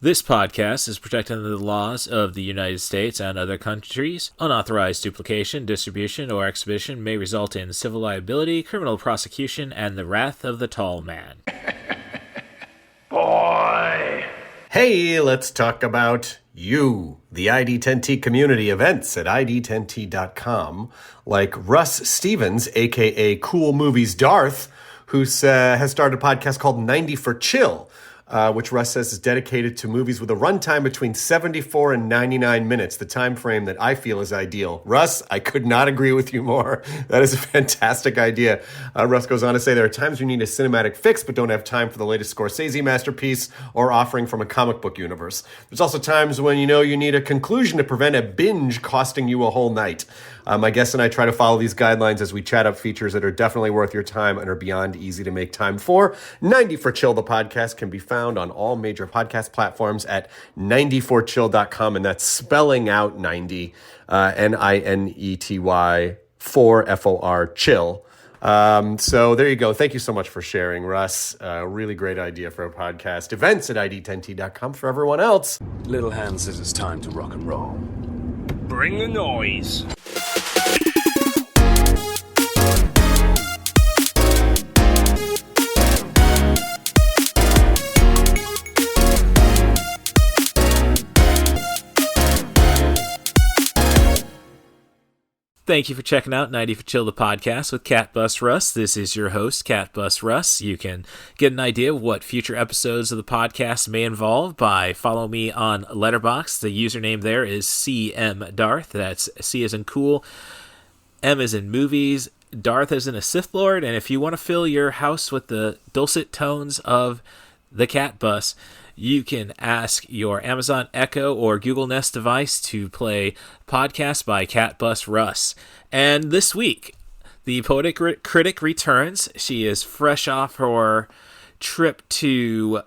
This podcast is protected under the laws of the United States and other countries. Unauthorized duplication, distribution, or exhibition may result in civil liability, criminal prosecution, and the wrath of the tall man. Boy! Hey, let's talk about you, the ID10T community events at ID10T.com, like Russ Stevens, aka Cool Movies Darth, who has started a podcast called 90 for Chill, which Russ says is dedicated to movies with a runtime between 74 and 99 minutes, the time frame that I feel is ideal. Russ, I could not agree with you more. That is a fantastic idea. Russ goes on to say there are times you need a cinematic fix but don't have time for the latest Scorsese masterpiece or offering from a comic book universe. There's also times when you need a conclusion to prevent a binge costing you a whole night. My guests and I try to follow these guidelines as we chat up features that are definitely worth your time and are beyond easy to make time for. 90 for Chill, the podcast, can be found on all major podcast platforms at 90forchill.com, and that's spelling out 90, Ninety, 4 FOR, chill. So there you go. Thank you so much for sharing, Russ. Really great idea for a podcast. Events at ID10T.com for everyone else. Little Hand says it's time to rock and roll. Bring the noise. Thank you for checking out 90 for Chill, the podcast with Cat Bus Russ. This is your host, Cat Bus Russ. You can get an idea of what future episodes of the podcast may involve by following me on Letterboxd. The username there is CM Darth. That's C as in cool, M as in movies, Darth as in a Sith Lord. And if you want to fill your house with the dulcet tones of the Cat Bus, you can ask your Amazon Echo or Google Nest device to play Podcast by Cat Bus Russ. And this week, the Poetic Critic returns. She is fresh off her trip to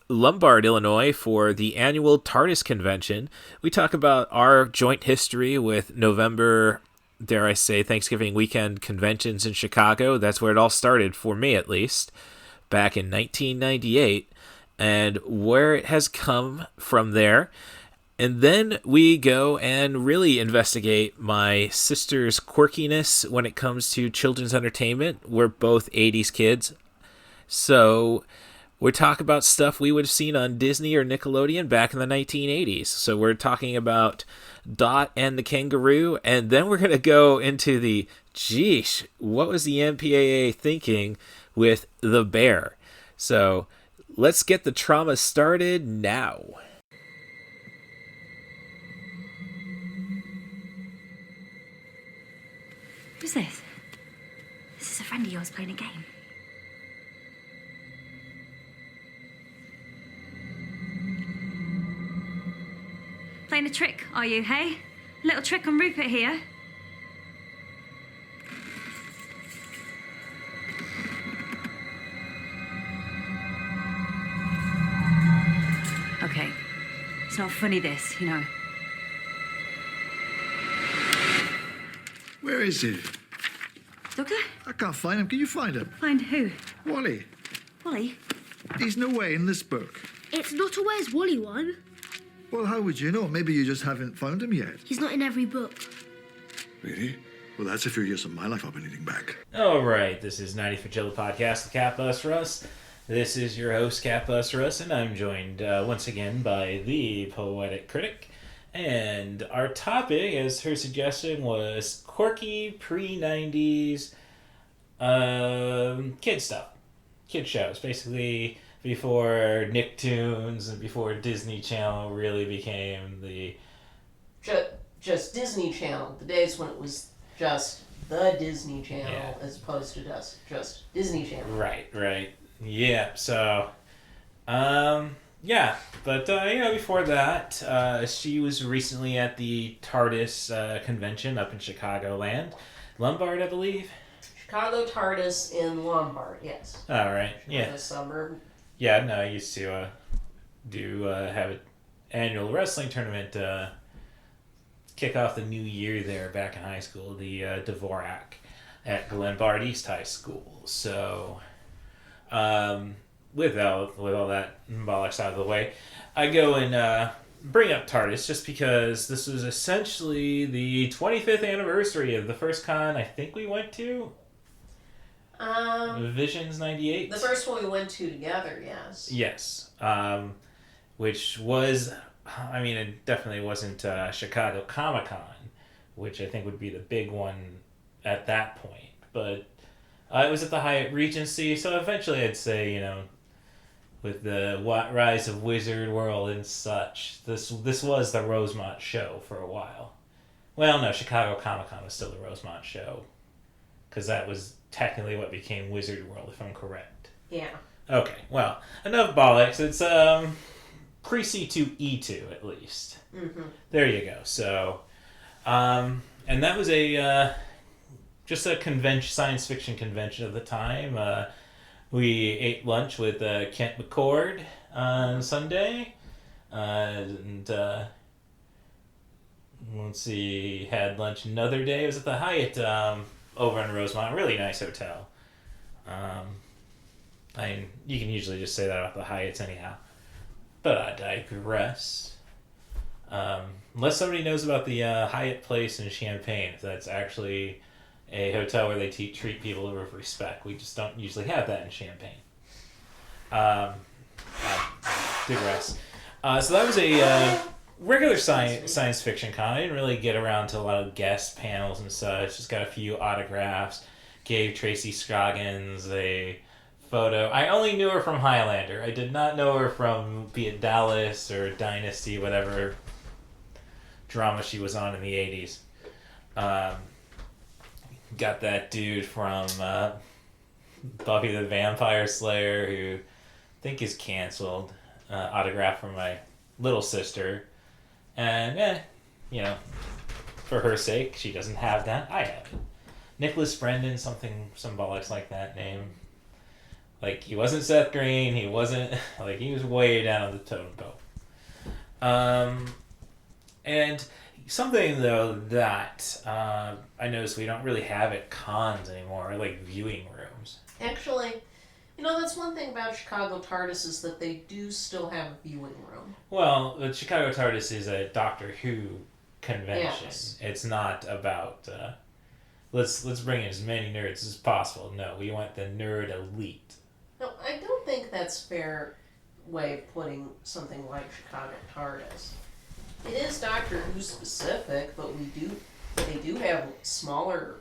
Lombard, Illinois for the annual TARDIS convention. We talk about our joint history with November, dare I say, Thanksgiving weekend conventions in Chicago. That's where it all started, for me at least, back in 1998. And where it has come from there. And then we go and really investigate my sister's quirkiness when it comes to children's entertainment. We're both 80s kids. So we're talking about stuff we would have seen on Disney or Nickelodeon back in the 1980s. So we're talking about Dot and the Kangaroo. And then we're going to go into the, geesh, what was the MPAA thinking with the bear? So let's get the trauma started now. Who's this? This is a friend of yours playing a game. Playing a trick, are you, hey? Little trick on Rupert here. Okay, it's not funny this, Where is he? Doctor? I can't find him. Can you find him? Find who? Wally. Wally? He's nowhere in this book. It's not a Where's Wally one. Well, how would you know? Maybe you just haven't found him yet. He's not in every book. Really? Well, that's a few years of my life I've been needing back. All right, this is 90 for Chill, the podcast with Cat Bus Russ. This is your host, Cat Bus Russ, and I'm joined once again by the Poetic Critic. And our topic, as her suggestion, was quirky pre-90s kid stuff. Kid shows, basically before Nicktoons and before Disney Channel really became the... Just Disney Channel, the days when it was just the Disney Channel as opposed to just Disney Channel. Right. Yeah, so, but, before that, she was recently at the TARDIS convention up in Chicagoland. Lombard, I believe? Chicago TARDIS in Lombard, yes. All right, yeah. The suburb. Yeah, no, I used to have an annual wrestling tournament kick off the new year there back in high school, the Dvorak at Glenbard East High School. So, with all that bollocks out of the way, I go and bring up TARDIS just because this was essentially the 25th anniversary of the first con I think we went to. Visions 98. The first one we went to together, yes. Yes. Which was, I mean, it definitely wasn't Chicago Comic-Con, which I think would be the big one at that point. But it was at the Hyatt Regency, so eventually I'd say, with the rise of Wizard World and such, this was the Rosemont show for a while. Well, no, Chicago Comic-Con was still the Rosemont show, because that was technically what became Wizard World, if I'm correct. Yeah. Okay, well, enough bollocks. It's pre-C2E2 at least. Mm-hmm. There you go. So, and that was just a science fiction convention of the time. We ate lunch with Kent McCord on Sunday, and let's see, had lunch another day. It was at the Hyatt over in Rosemont, a really nice hotel. You can usually just say that about the Hyatts anyhow. But I digress. Unless somebody knows about the Hyatt Place in Champaign, if that's actually a hotel where they treat people with respect. We just don't usually have that in Champaign. Digress. So that was a regular science fiction con. I didn't really get around to a lot of guest panels and such. Just got a few autographs. Gave Tracy Scroggins a photo. I only knew her from Highlander. I did not know her from, be it Dallas or Dynasty, whatever drama she was on in the 80s. Got that dude from Buffy the Vampire Slayer, who I think is canceled. Autograph from my little sister. And, for her sake, she doesn't have that. I have it. Nicholas Brendan, some bollocks like that name. Like, he wasn't Seth Green, he wasn't, he was way down on the totem pole. And something, though, that I noticed we don't really have at cons anymore, like viewing rooms. Actually, that's one thing about Chicago TARDIS is that they do still have a viewing room. Well, the Chicago TARDIS is a Doctor Who convention. Yes. It's not about, let's bring in as many nerds as possible. No, we want the nerd elite. No, I don't think that's a fair way of putting something like Chicago TARDIS. It is Doctor Who specific, but they do have smaller,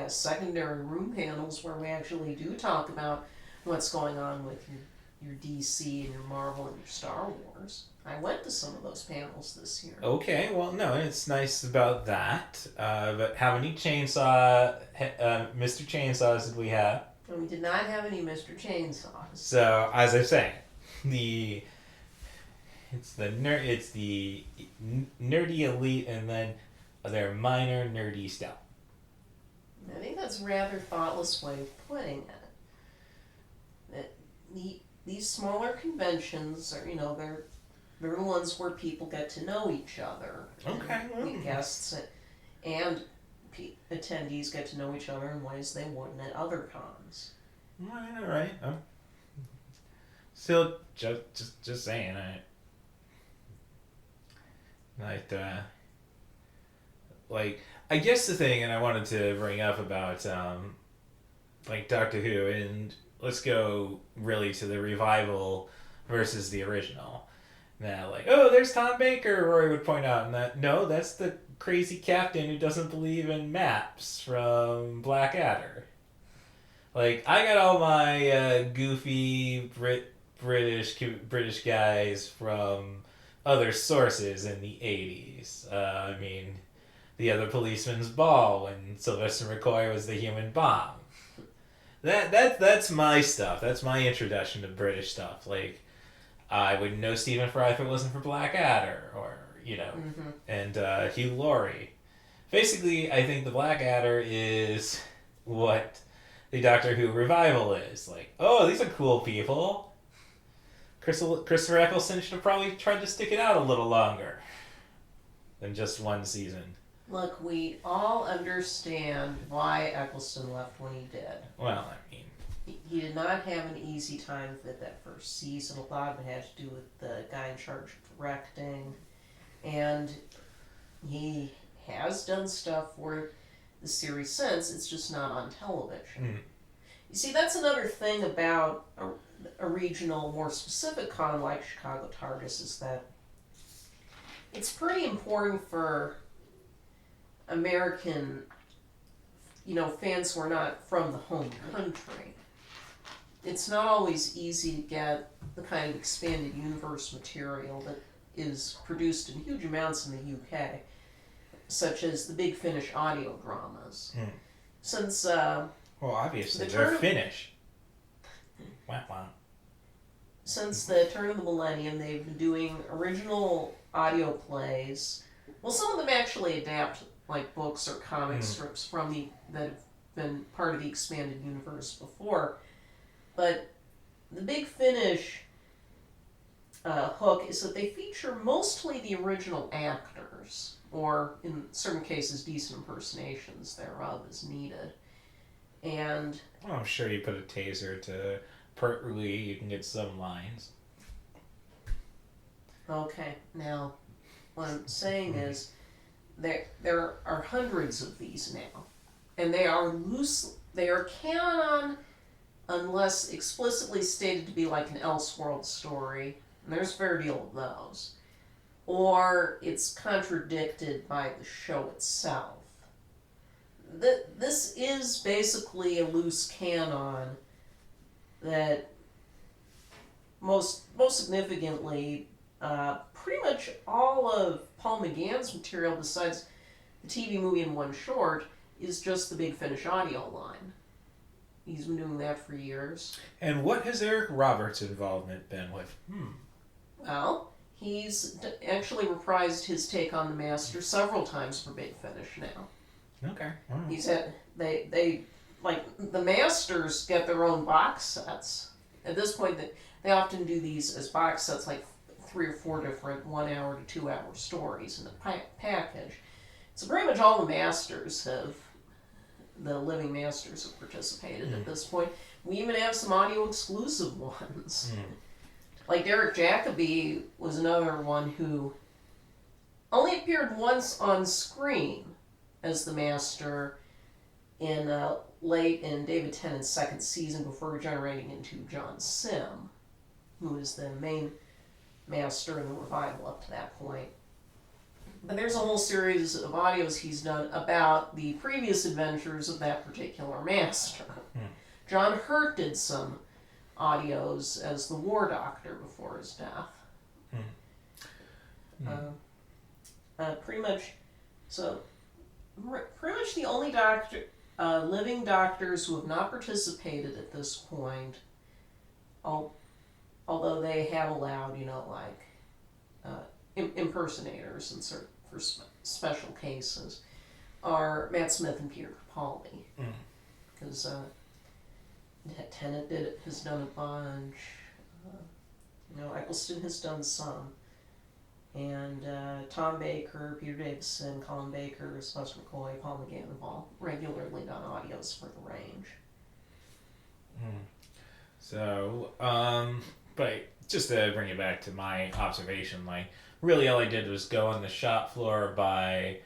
secondary room panels where we actually do talk about what's going on with your DC and your Marvel and your Star Wars. I went to some of those panels this year. Okay, well, no, it's nice about that. But how many Mr. Chainsaws did we have? And we did not have any Mr. Chainsaws. So, as I was saying, it's the nerdy elite, and then their minor nerdy stuff. I think that's a rather thoughtless way of putting it. That these smaller conventions are, they're the ones where people get to know each other. Okay. And guests and attendees get to know each other in ways they wouldn't at other cons. All right. Still, just saying. I guess the thing, and I wanted to bring up about, Doctor Who, and let's go really to the revival versus the original. Now, there's Tom Baker, Rory would point out, and no, that's the crazy captain who doesn't believe in maps from Blackadder. I got all my goofy British guys from other sources in the 80s. The Other Policeman's Ball when Sylvester McCoy was the human bomb. That's my stuff. That's my introduction to British stuff. I wouldn't know Stephen Fry if it wasn't for Blackadder, or and Hugh Laurie. Basically, I think the Blackadder is what the Doctor Who revival is. These are cool people. Christopher Eccleston should have probably tried to stick it out a little longer than just one season. Look, we all understand why Eccleston left when he did. Well, he did not have an easy time with that first season. A lot of it had to do with the guy in charge of directing. And he has done stuff for the series since, it's just not on television. You see, that's another thing about a regional, more specific con like Chicago TARDIS, is that it's pretty important for American, fans who are not from the home country. It's not always easy to get the kind of expanded universe material that is produced in huge amounts in the UK, such as the Big Finish audio dramas. Since well, obviously they're Finnish. Wow. Since the turn of the millennium, they've been doing original audio plays. Well, some of them actually adapt like books or comic strips that have been part of the expanded universe before. But the Big Finish hook is that they feature mostly the original actors, or in certain cases, decent impersonations thereof as needed. And well, I'm sure you put a taser to Pert Lee, you can get some lines. Okay, now what I'm saying is there are hundreds of these now, and they are canon unless explicitly stated to be like an Elseworld story, and there's a fair deal of those, or it's contradicted by the show itself. This is basically a loose canon that most significantly, pretty much all of Paul McGann's material, besides the TV movie and one short, is just the Big Finish audio line. He's been doing that for years. And what has Eric Roberts' involvement been with? Well, he's actually reprised his take on the Master several times for Big Finish now. Okay. He's had they like the Masters get their own box sets. At this point, they often do these as box sets, like 3 or 4 different 1 hour to 2 hour stories in a package. So pretty much all the Masters the living Masters have participated at this point. We even have some audio exclusive ones. Like Derek Jacobi was another one who only appeared once on screen as the Master late in David Tennant's second season before regenerating into John Sim, who is the main Master in the revival up to that point. But there's a whole series of audios he's done about the previous adventures of that particular Master. John Hurt did some audios as the War Doctor before his death. Pretty much the only living doctors who have not participated at this point, although they have allowed, impersonators and for special cases, are Matt Smith and Peter Capaldi. Because Tennant has done a bunch. Eccleston has done some. And Tom Baker, Peter Davison, Colin Baker, Sylvester McCoy, Paul McGann have all regularly done audios for the range. So, but just to bring it back to my observation, really all I did was go on the shop floor, buy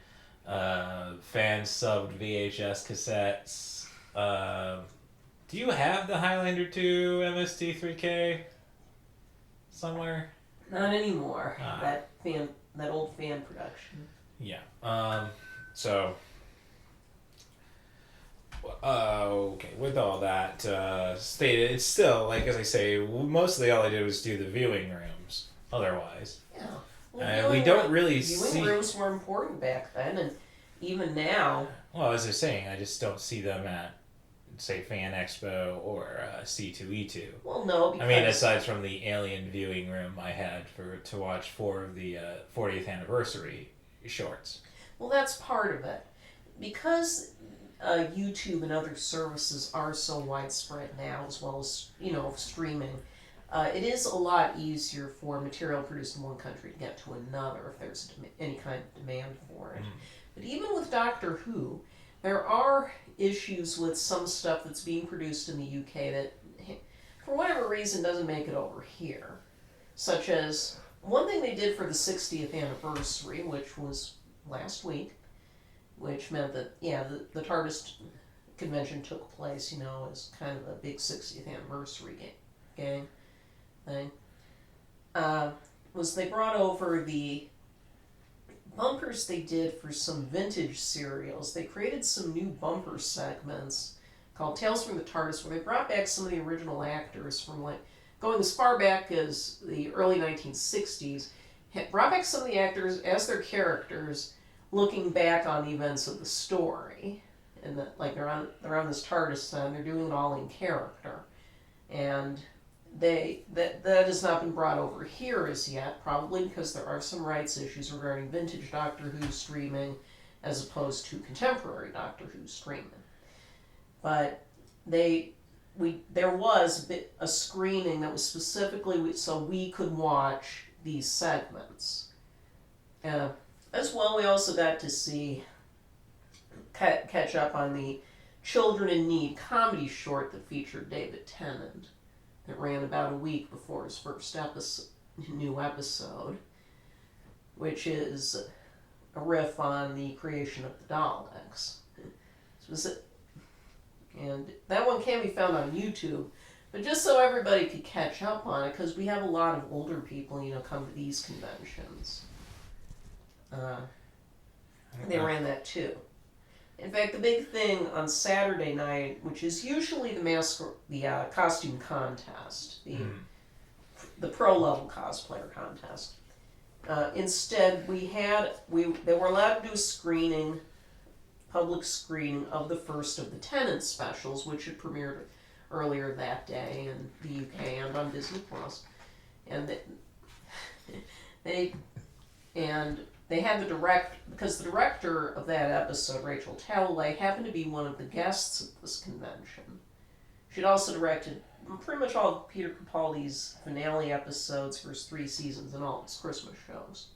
fan-subbed VHS cassettes. Do you have the Highlander 2 MST3K somewhere? Not anymore. That old fan production. Yeah. Okay. With all that stated, it's still, like, as I say, mostly all I did was do the viewing rooms. Otherwise, yeah. Well, we don't really see. Viewing rooms were important back then, and even now. Well, as I was saying, I just don't see them at, say, Fan Expo or C2E2. Well, no, because... I mean, aside from the Alien viewing room I had to watch 4 of the 40th anniversary shorts. Well, that's part of it. Because YouTube and other services are so widespread now, as well as, streaming, it is a lot easier for material produced in one country to get to another if there's any kind of demand for it. But even with Doctor Who, there are issues with some stuff that's being produced in the UK that, for whatever reason, doesn't make it over here. Such as, one thing they did for the 60th anniversary, which was last week, which meant that, yeah, the TARDIS convention took place, as kind of a big 60th anniversary gang thing, was they brought over the bumpers they did for some vintage serials. They created some new bumper segments called Tales from the TARDIS, where they brought back some of the original actors from, going as far back as the early 1960s, brought back some of the actors as their characters, looking back on the events of the story. And that, they're on this TARDIS and they're doing it all in character. And that has not been brought over here as yet, probably because there are some rights issues regarding vintage Doctor Who streaming as opposed to contemporary Doctor Who streaming. But there was a screening that was specifically so we could watch these segments. As well, we also got to see catch up on the Children in Need comedy short that featured David Tennant. That ran about a week before his first new episode, which is a riff on the creation of the Daleks. And that one can be found on YouTube, but just so everybody could catch up on it, because we have a lot of older people, come to these conventions. They ran that too. In fact, the big thing on Saturday night, which is usually the costume contest, the pro level cosplayer contest. Instead, they were allowed to do a public screening of the first of the Tennant specials, which had premiered earlier that day in the UK and on Disney Plus, and they had because the director of that episode, Rachel Talalay, happened to be one of the guests at this convention. She'd also directed pretty much all of Peter Capaldi's finale episodes for his 3 seasons and all his Christmas shows.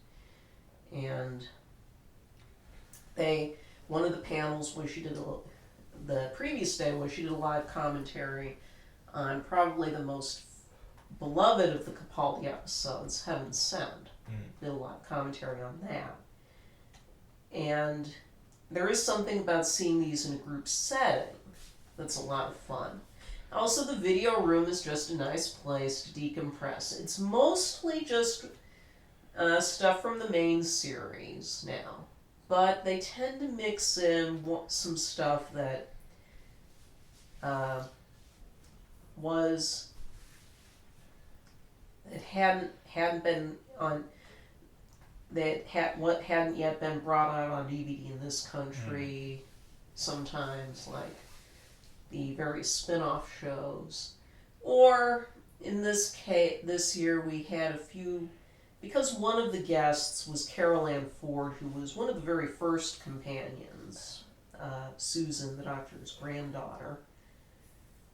And one of the panels where she did the previous day was she did a live commentary on probably the most beloved of the Capaldi episodes, Heaven Sent. Did a lot of commentary on that. And there is something about seeing these in a group setting that's a lot of fun. Also, the video room is just a nice place to decompress. It's mostly just stuff from the main series now, but they tend to mix in some stuff that hadn't been on. Hadn't yet been brought out on DVD in this country. Sometimes, like the various spin-off shows, or in this case, this year we had a few, because one of the guests was Carol Ann Ford, who was one of the very first companions, Susan, the Doctor's granddaughter.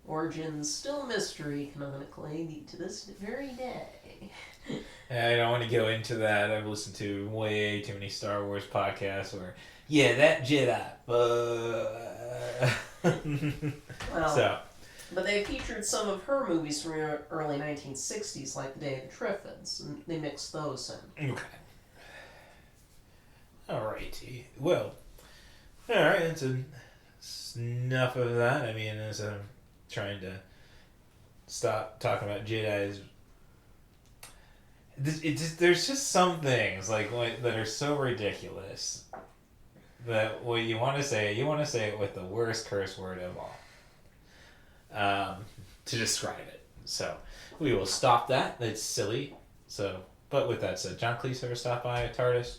Origins still a mystery canonically to this very day. I don't want to go into that. I've listened to way too many Star Wars podcasts where, that Jedi. But they featured some of her movies from the early 1960s, like The Day of the Triffids, and they mixed those in. Okay. Alrighty. Well, alright, that's enough of that. I mean, as I'm trying to stop talking about Jedi's, there's just some things that are so ridiculous that what you want to say it with the worst curse word of all to describe it. So we will stop that. That's silly. So, but with that said, John Cleese ever stopped by a TARDIS?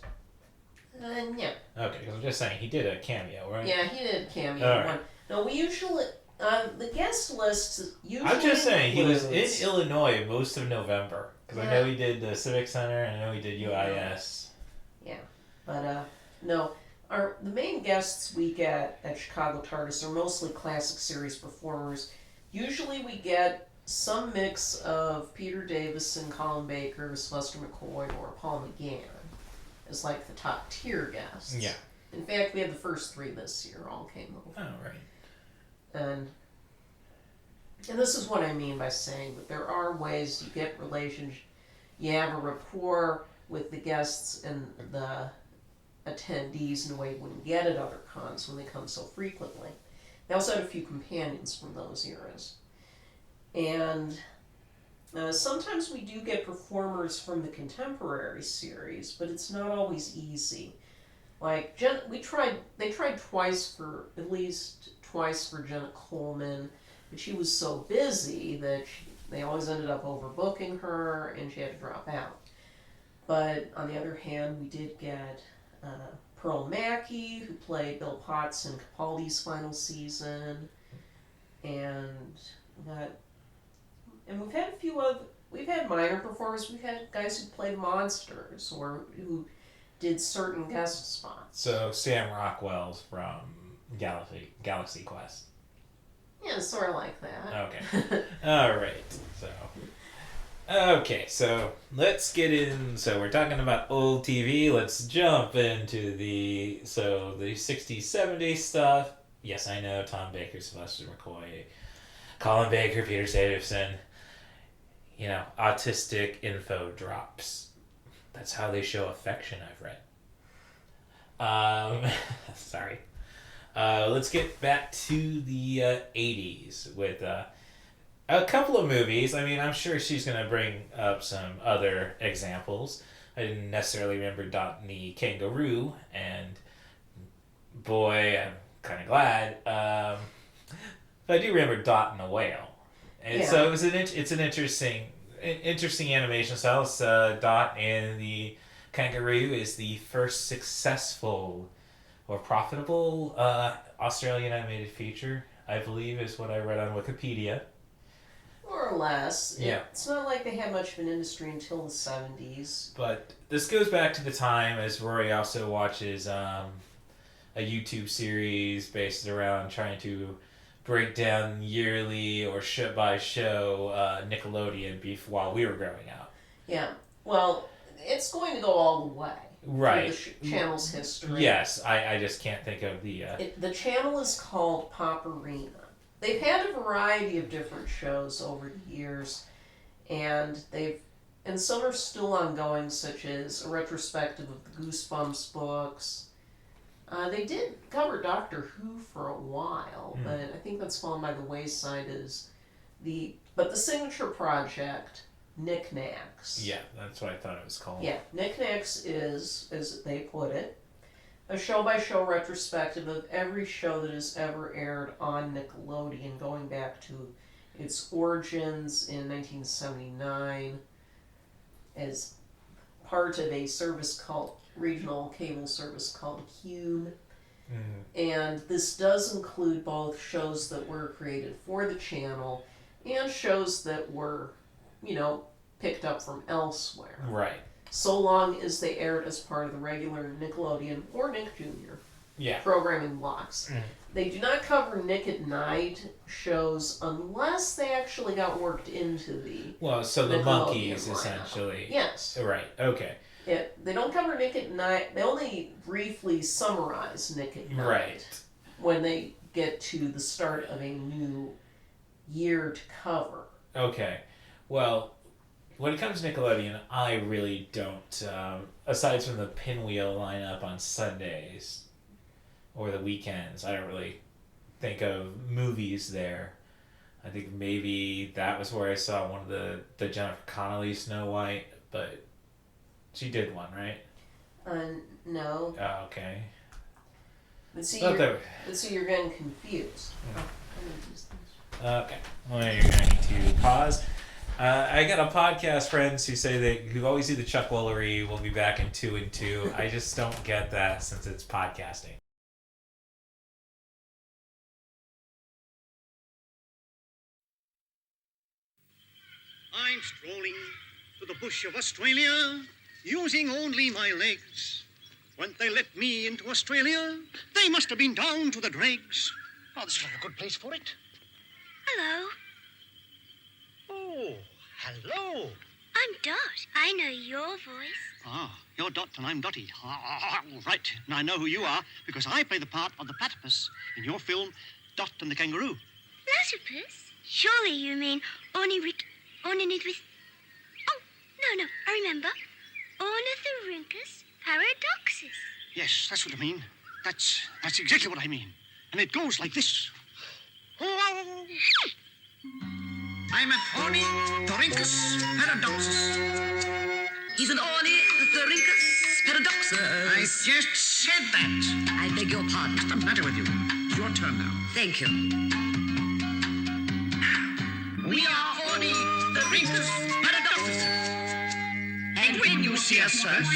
Yeah. Okay, because I'm just saying he did a cameo, right? Yeah, he did a cameo. All right. No, we usually. The guest list usually. I'm just saying he was in Illinois most of November because I know he did the Civic Center and I know he did UIS. Yeah, but no, the main guests we get at Chicago TARDIS are mostly classic series performers. Usually we get some mix of Peter Davison, Colin Baker, Sylvester McCoy, or Paul McGann as like the top tier guests. Yeah. In fact, we had the first 3 this year all came over. Oh, right. And this is what I mean by saying that there are ways you get relationship, you have a rapport with the guests and the attendees in a way you wouldn't get at other cons when they come so frequently. They also had a few companions from those eras. And sometimes we do get performers from the contemporary series, but it's not always easy. Like, they tried twice for Jenna Coleman, but she was so busy that they always ended up overbooking her and she had to drop out. But on the other hand, we did get Pearl Mackie, who played Bill Potts in Capaldi's final season, and we've had minor performers. We've had guys who played monsters or who did certain guest spots. So Sam Rockwell's from Galaxy Quest. Yeah, sort of like that. Okay. All right. So let's get in. So we're talking about old TV. Let's jump into the 60s, 70s stuff. Yes, I know Tom Baker, Sylvester McCoy, Colin Baker, Peter Davison. Autistic info drops. That's how they show affection, I've read. Sorry. Let's get back to the 80s with a couple of movies. I mean, I'm sure she's going to bring up some other examples. I didn't necessarily remember Dot and the Kangaroo, and boy, I'm kind of glad. But I do remember Dot and the Whale. And so it's an interesting animation style. Dot and the Kangaroo is the first successful or profitable Australian animated feature, I believe, is what I read on Wikipedia. More or less. Yeah. It's not like they had much of an industry until the 70s. But this goes back to the time as Rory also watches a YouTube series based around trying to break down yearly or show by show Nickelodeon beef while we were growing up. Yeah. Well, it's going to go all the way. Right. Through the channel's history. Yes, I just can't think of the... The channel is called Pop Arena. They've had a variety of different shows over the years, and some are still ongoing, such as a retrospective of the Goosebumps books. They did cover Doctor Who for a while, but I think that's fallen by the wayside. But the signature project, Knickknacks. Yeah, that's what I thought it was called. Yeah, Knickknacks is, as they put it, a show-by-show retrospective of every show that has ever aired on Nickelodeon, going back to its origins in 1979 as part of a regional cable service called Hume. And this does include both shows that were created for the channel and shows that were, picked up from elsewhere. Right. So long as they aired as part of the regular Nickelodeon or Nick Jr. Programming blocks. They do not cover Nick at Night shows unless they actually got worked into the the monkeys, essentially. Yes. Right, okay. They don't cover Nick at Night. They only briefly summarize Nick at Night. Right. When they get to the start of a new year to cover. Okay. Well, when it comes to Nickelodeon, I really don't, aside from the Pinwheel lineup on Sundays or the weekends, I don't really think of movies there. I think maybe that was where I saw one of the Jennifer Connelly Snow White, but she did one, right? No. Oh, okay. But see, you're getting confused. Okay. Well, you're going to need to pause. I got a podcast friends who always do the Chuck Woolery. We'll be back in 2 and 2. I just don't get that since it's podcasting. I'm strolling to the bush of Australia, using only my legs. When they let me into Australia, they must have been down to the dregs. Oh, this is not a good place for it. Hello. Oh, hello. I'm Dot. I know your voice. Ah, You're Dot and I'm Dotty. Right, and I know who you are because I play the part of the platypus in your film, Dot and the Kangaroo. Platypus? Surely you mean ornithorhynchus. Oh, no, I remember. Ornithorhynchus paradoxus. Yes, that's what I mean. That's exactly what I mean. And it goes like this. I'm an ornithorhynchus paradoxus. He's an ornithorhynchus paradoxus. I just said that. I beg your pardon. What's the matter with you? It's your turn now. Thank you. We are ornithorhynchus paradoxus. And when you see us first,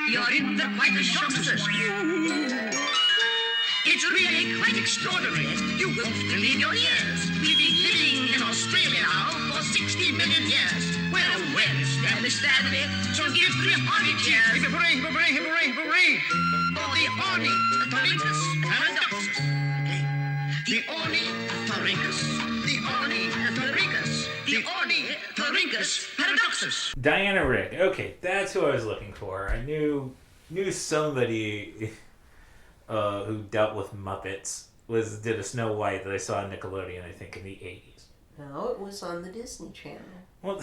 you're in for quite a shock to us. It's really quite extraordinary. You won't believe your ears. We've been living in Australia now for 60 million years. We're a well-established family, so give 300 cheers. Hooray, hooray, hooray, hooray. For the ornithorhynchus paradoxus. The ornithorhynchus. The ornithorhynchus. The ornithorhynchus paradoxus. Diana Rigg. Okay, that's who I was looking for. I knew somebody who dealt with Muppets did a Snow White that I saw on Nickelodeon, I think, in the 80s. No, it was on the Disney Channel. What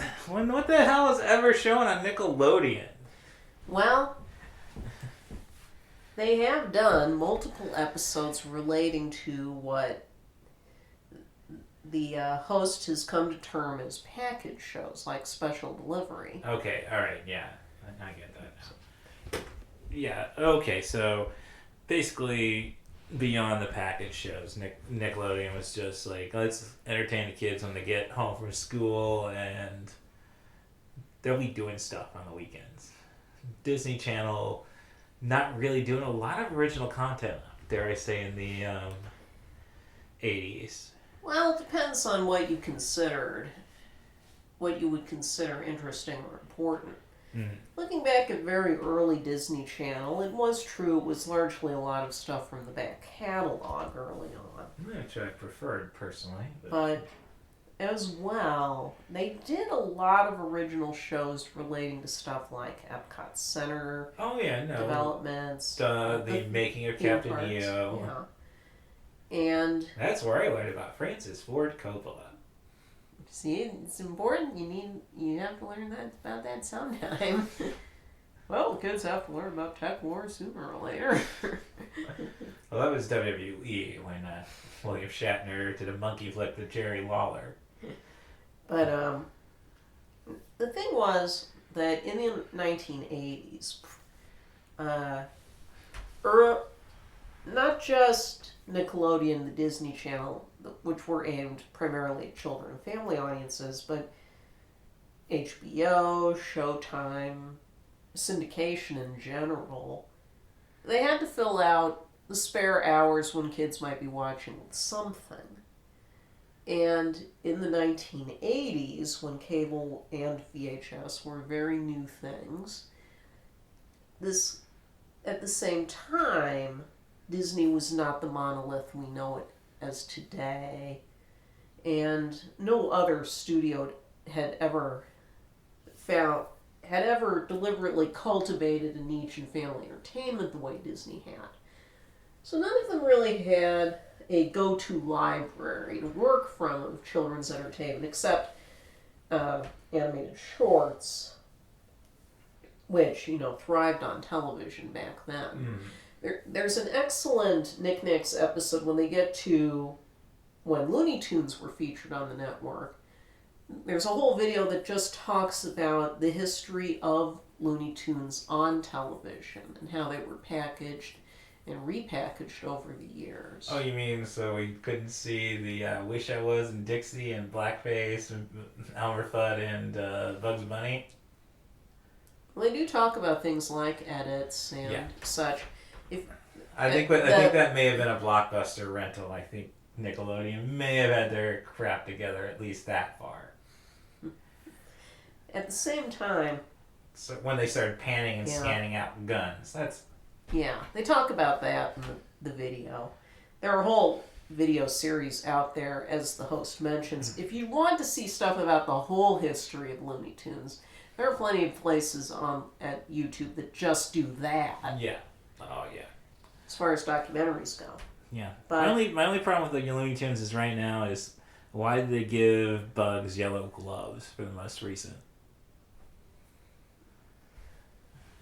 the hell is ever shown on Nickelodeon? Well, they have done multiple episodes relating to what the host has come to term as package shows, like Special Delivery. Okay, alright, yeah. I get that now. Yeah, okay, so basically, beyond the package shows, Nickelodeon was just like, let's entertain the kids when they get home from school, and they'll be doing stuff on the weekends. Disney Channel not really doing a lot of original content, dare I say, in the 80s. Well, it depends on what you would consider interesting or important. Mm. Looking back at very early Disney Channel, it was true it was largely a lot of stuff from the back catalog early on. Which I preferred, personally. But as well, they did a lot of original shows relating to stuff like Epcot Center developments. The making of Captain EO. Yeah. And that's where I learned about Francis Ford Coppola. See, it's important. You have to learn about that sometime. Well, kids have to learn about Tech Wars sooner or later. Well, that was WWE when William Shatner did a monkey flip to Jerry Lawler. But the thing was that in the 1980s, not just Nickelodeon, the Disney Channel, which were aimed primarily at children and family audiences, but HBO, Showtime, syndication in general, they had to fill out the spare hours when kids might be watching something. And in the 1980s, when cable and VHS were very new things, at the same time, Disney was not the monolith we know it as today, and no other studio had ever deliberately cultivated a niche in family entertainment the way Disney had. So none of them really had a go-to library to work from of children's entertainment, except animated shorts, which, thrived on television back then. There's an excellent Knickknacks episode when they get to when Looney Tunes were featured on the network. There's a whole video that just talks about the history of Looney Tunes on television and how they were packaged and repackaged over the years. Oh, you mean so we couldn't see the Wish I Was and Dixie and Blackface and Elmer Fudd and Bugs Bunny? Well, they do talk about things like edits and such. I think that may have been a Blockbuster rental. I think Nickelodeon may have had their crap together at least that far. At the same time... So when they started panning and scanning out guns, that's... Yeah, they talk about that in the video. There are whole video series out there, as the host mentions. If you want to see stuff about the whole history of Looney Tunes, There are plenty of places at YouTube that just do that. Yeah. Oh, yeah. As far as documentaries go. Yeah. But My only problem with the Looney Tunes is right now is why did they give Bugs yellow gloves for the most recent?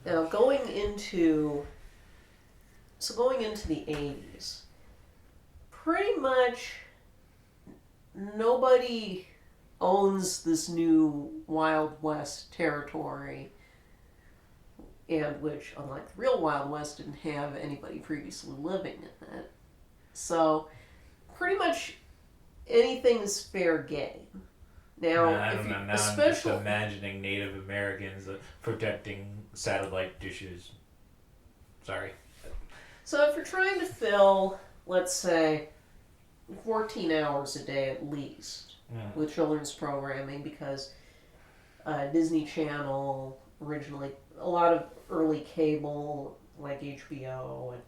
now going into the 80s, pretty much nobody owns this new Wild West territory, and which, unlike the real Wild West, didn't have anybody previously living in it. So, pretty much anything is fair game. Now, I don't know. Now I'm just especially imagining Native Americans protecting satellite dishes. Sorry. so if you're trying to fill, let's say, 14 hours a day at least with children's programming, because Disney Channel originally, a lot of early cable like HBO and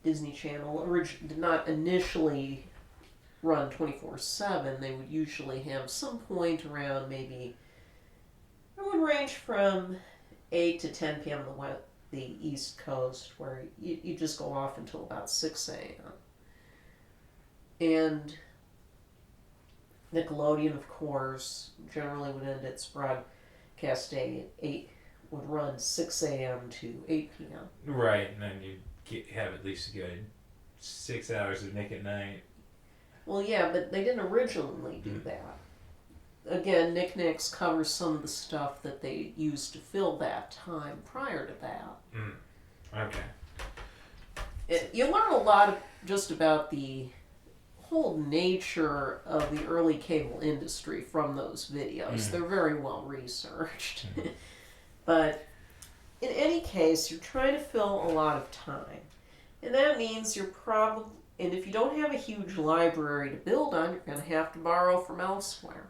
Disney Channel did not initially run 24/7. They would usually have some point around maybe, it would range from 8 to 10 p.m. on the East Coast, where you just go off until about 6 a.m. And Nickelodeon, of course, generally would end its broadcast day at 8, would run 6 a.m. to 8 p.m. Right, and then you have at least a good 6 hours of Nick at Night. Well, yeah, but they didn't originally do that. Again, Nick Nicks covers some of the stuff that they used to fill that time prior to that. Okay. You learn a lot just about the whole nature of the early cable industry from those videos. They're very well researched. But in any case, you're trying to fill a lot of time. And that means and if you don't have a huge library to build on, you're going to have to borrow from elsewhere.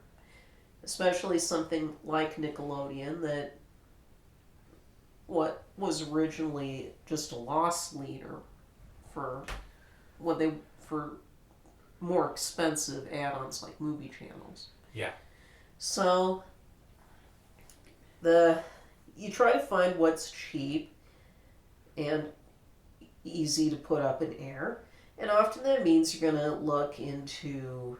Especially something like Nickelodeon, that what was originally just a loss leader for more expensive add-ons like movie channels. Yeah. So you try to find what's cheap and easy to put up in air, and often that means you're going to look into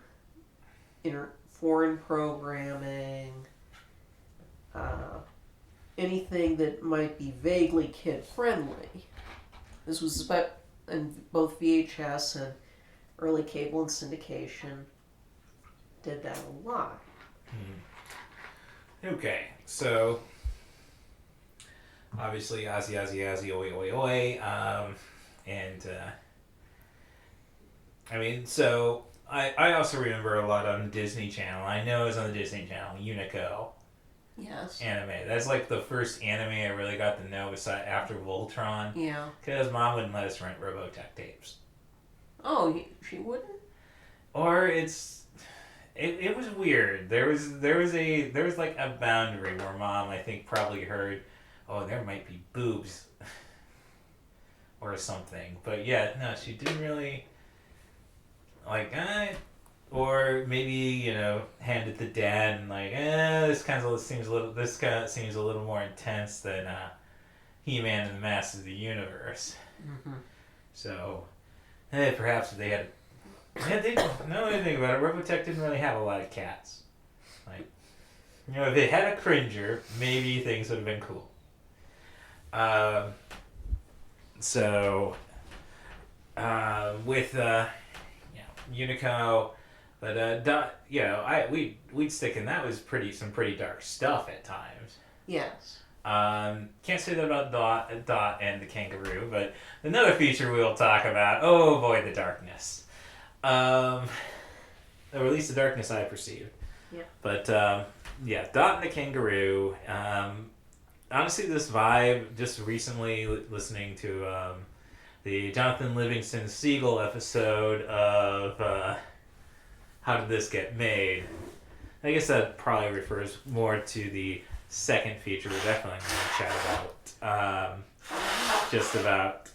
foreign programming, anything that might be vaguely kid-friendly. This was about in both VHS and early cable and syndication did that a lot. Okay, so obviously Ozzy, oi, oi, oi, and I mean, so I also remember a lot on Disney Channel. I know it was on the Disney Channel, Unico. Yes. Anime. That's like the first anime I really got to know after Voltron. Yeah. Because Mom wouldn't let us rent Robotech tapes. Oh, she wouldn't? Or it was weird. There was like a boundary where Mom, I think, probably heard, oh, there might be boobs or something. But yeah, no, she didn't really like or maybe, hand it to Dad and like, this kind of seems a little more intense than He-Man and the Masters of the Universe. Mm-hmm. So, perhaps if they had. No, I think about it. Robotech didn't really have a lot of cats. Like, if it had a cringer, maybe things would have been cool. With Unico, but we'd stick in. That was some pretty dark stuff at times. Yes. Can't say that about Dot and the Kangaroo, but another feature we'll talk about. Oh boy, the darkness. Or at least the darkness I perceived. Yeah. But Dot and the Kangaroo. Honestly, this vibe. Just recently listening to the Jonathan Livingston Seagull episode of How Did This Get Made? I guess that probably refers more to the second feature we're definitely going to chat about. Just about,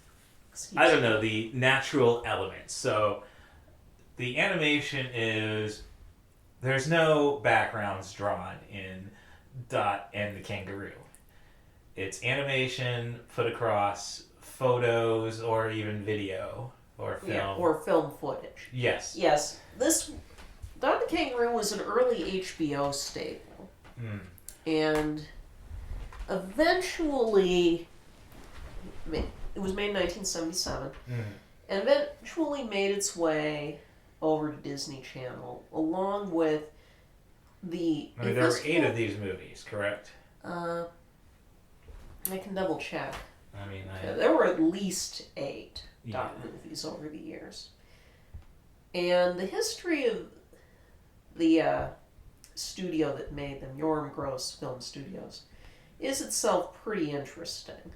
I don't know, the natural elements. So the animation is, there's no backgrounds drawn in Dot and the Kangaroo. It's animation put across photos or even video or film. Yeah, or film footage. Yes. Yes. This Dot the Kangaroo was an early HBO staple. And eventually, it was made in 1977, and eventually made its way over to Disney Channel, along with the... I mean, there were 8 of these movies, correct? I can double check. I mean, there were at least 8 Dot movies over the years. And the history of the studio that made them, Yorm Gross Film Studios, is itself pretty interesting.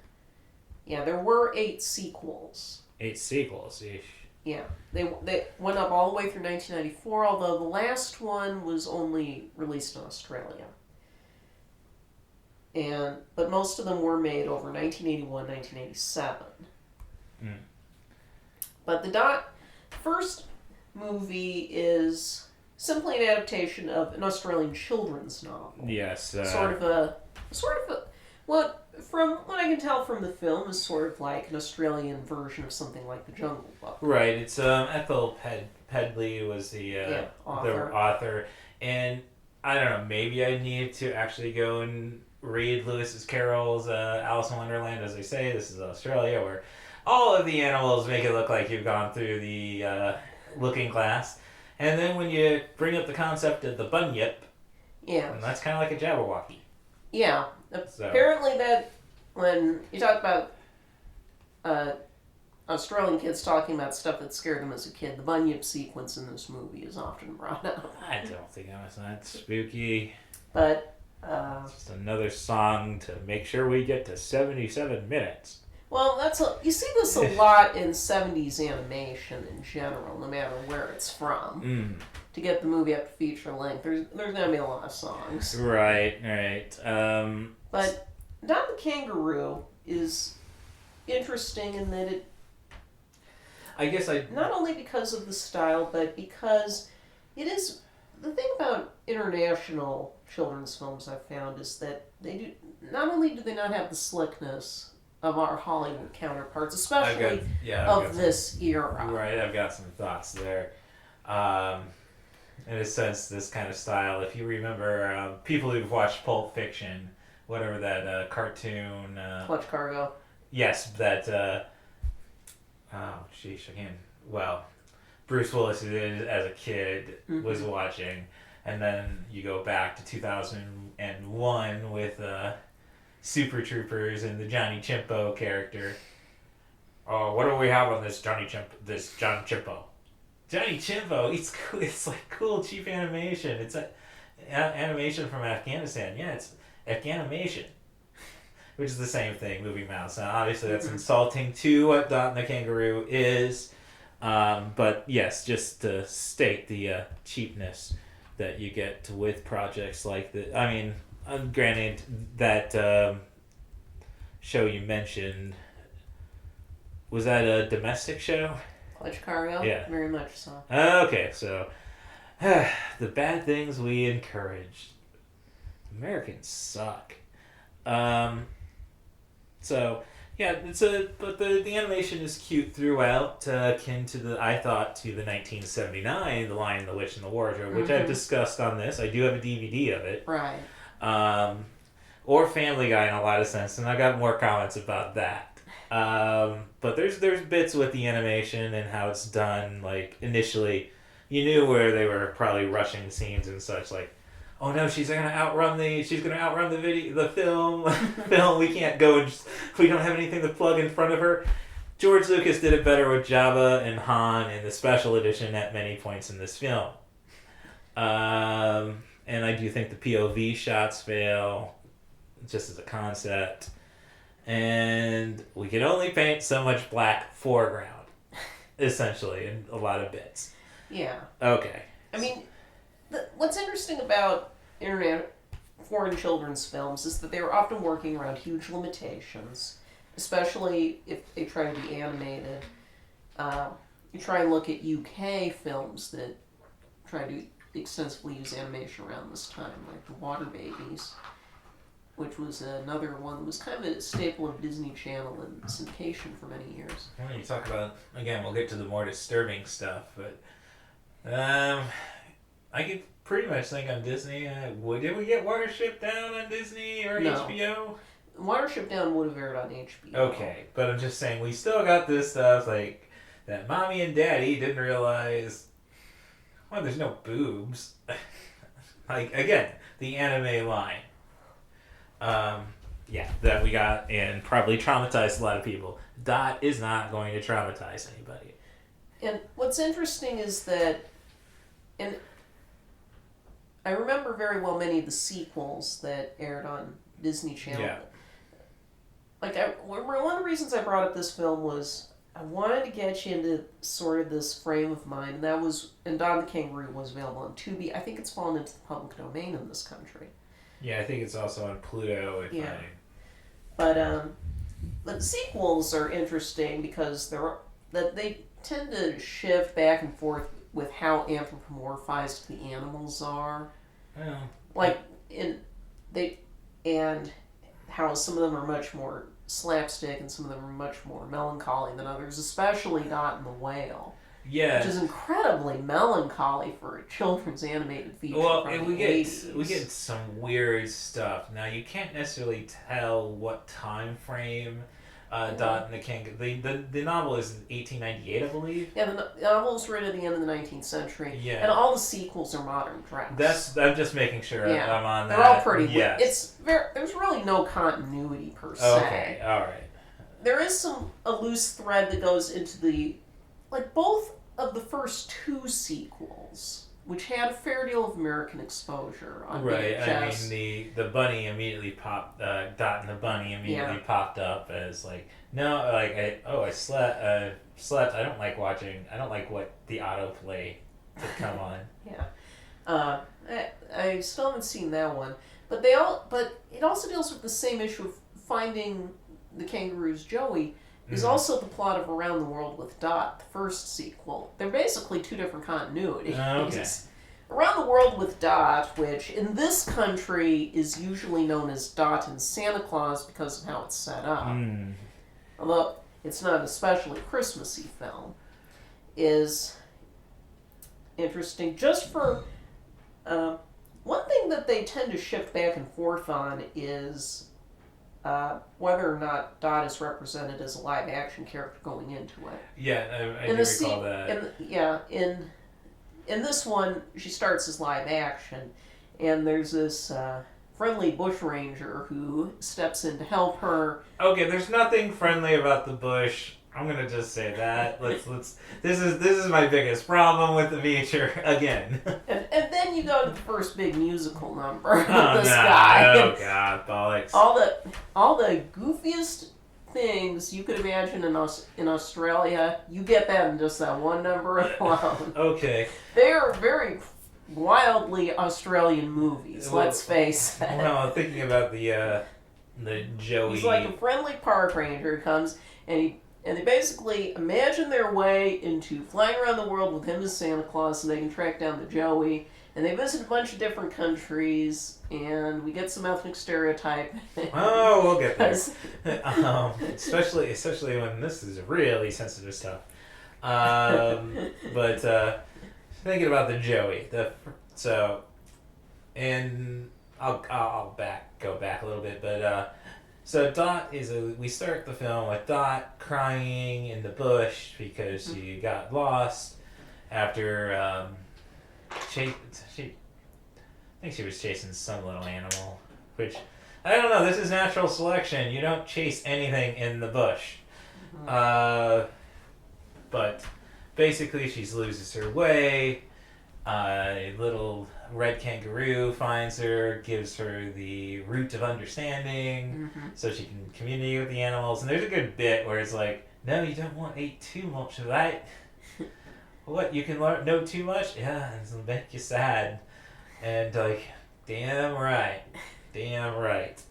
Yeah, there were 8 sequels. 8 sequels, eesh. Yeah, they went up all the way through 1994, although the last one was only released in Australia. But most of them were made over 1981, 1987. But the Dot first movie is simply an adaptation of an Australian children's novel. Yes. Sort of a what from what I can tell from the film is sort of like an Australian version of something like The Jungle Book. Right. It's Ethel Pedley was the author, and I don't know. Maybe I need to actually go and read Lewis Carroll's Alice in Wonderland, as they say. This is Australia, where all of the animals make it look like you've gone through the looking glass. And then when you bring up the concept of the bunyip, that's kind of like a Jabberwocky. Yeah. So. Apparently that, when you talk about Australian kids talking about stuff that scared them as a kid, the bunyip sequence in this movie is often brought up. I don't think it's not spooky. But, it's just another song to make sure we get to 77 minutes. Well, you see this a lot in 70s animation in general, no matter where it's from. To get the movie up to feature length, there's going to be a lot of songs. Right. But Dot the Kangaroo is interesting in that not only because of the style, but because it is... The thing about international children's films I've found is that they do... Not only do they not have the slickness of our Hollywood counterparts, especially of this era. Right, I've got some thoughts there. In a sense, this kind of style, if you remember, people who've watched Pulp Fiction, whatever that cartoon... Clutch Cargo. Yes, that... Bruce Willis as a kid was watching, and then you go back to 2001 with... Super Troopers and the Johnny Chimpo character. Oh, what do we have on this John Chimpo? Johnny Chimpo, it's cool. It's like cool, cheap animation. It's animation from Afghanistan. Yeah, it's Afghanimation, which is the same thing, movie mouse. Now, obviously, that's insulting to what Dot and the Kangaroo is. But yes, just to state the cheapness that you get with projects like this. I mean... granted, that show you mentioned, was that a domestic show? Clutch Cargo? Yeah. Very much so. Okay, so the bad things we encourage. Americans suck. So yeah, but the animation is cute throughout, akin to the 1979 The Lion, the Witch, and the Wardrobe, which I've discussed on this. I do have a DVD of it. Right. Or Family Guy in a lot of sense, and I got more comments about that. But there's bits with the animation and how it's done. Like initially, you knew where they were probably rushing scenes and such. Like, oh no, she's gonna outrun the film. We can't go and we don't have anything to plug in front of her. George Lucas did it better with Jabba and Han in the special edition at many points in this film. And I do think the POV shots fail, just as a concept. And we can only paint so much black foreground, essentially, in a lot of bits. Yeah. Okay. I mean, what's interesting about foreign children's films is that they were often working around huge limitations, especially if they try to be animated. You try and look at UK films that try to extensively use animation around this time, like The Water Babies. which was another one that was kind of a staple of Disney Channel and syndication for many years. Well, you talk about, again, we'll get to the more disturbing stuff, but I could pretty much think on Disney. Did we get Watership Down on Disney or No. HBO? Watership Down would have aired on HBO. Okay, but I'm just saying, we still got this stuff, like, that Mommy and Daddy didn't realize, well, there's no boobs. Like, again, the anime line. That we got and probably traumatized a lot of people. Dot is not going to traumatize anybody. And what's interesting is that, and I remember very well many of the sequels that aired on Disney Channel. Yeah. Like, one of the reasons I brought up this film was I wanted to get you into sort of this frame of mind, and that was, and Don the Kangaroo was available on Tubi. I think it's fallen into the public domain in this country. Yeah, I think it's also on Pluto. But the sequels are interesting because they tend to shift back and forth with how anthropomorphized the animals are. Oh. Like and how some of them are much more slapstick and some of them are much more melancholy than others, especially Dot and the Whale. Yeah. Which is incredibly melancholy for a children's animated feature from the 80s. We get some weird stuff. Now, you can't necessarily tell what time frame Dot and the Kangaroo... The novel is 1898, I believe. Yeah, the novel was written at the end of the 19th century. Yeah. And all the sequels are modern drafts. I'm just making sure I'm on that. They're all pretty... Yes. There's really no continuity per se. Okay, alright. There is a loose thread that goes into the... Like, both of the first two sequels, which had a fair deal of American exposure on VHS. I mean, the bunny immediately popped... Dot and the bunny immediately popped up as, like... No, like, I slept. I don't like watching... I don't like what the autoplay to come on. Yeah. I still haven't seen that one. But it also deals with the same issue of finding the kangaroo's Joey... is also the plot of Around the World with Dot, the first sequel. They're basically two different continuities. Okay. Around the World with Dot, which in this country is usually known as Dot and Santa Claus because of how it's set up, although it's not an especially Christmassy film, is interesting. Just for one thing that they tend to shift back and forth on is whether or not Dot is represented as a live-action character going into it. Yeah, I do recall that. In this one, she starts as live-action, and there's this friendly bushranger who steps in to help her. Okay, there's nothing friendly about the bush. I'm gonna just say that. Let's. This is my biggest problem with the feature again. And then you go to the first big musical number with this guy. Oh god, bollocks! All the goofiest things you could imagine in Australia, you get that in just that one number alone. Okay. They are very wildly Australian movies. Let's face it. Well, thinking about the Joey. He's like a friendly park ranger who comes and they basically imagine their way into flying around the world with him as Santa Claus so they can track down the Joey. And they visit a bunch of different countries, and we get some ethnic stereotype. Oh, we'll get there. Especially when this is really sensitive stuff. But thinking about the Joey, I'll go back a little bit, but so Dot we start the film with Dot crying in the bush because she got lost after I think she was chasing some little animal, which I don't know. This is natural selection. You don't chase anything in the bush. But basically, she loses her way. A little red kangaroo finds her, gives her the root of understanding, so she can communicate with the animals. And there's a good bit where it's like, no, you don't want to eat too much of that. What, you can know too much? Yeah, it'll make you sad. And like, damn right.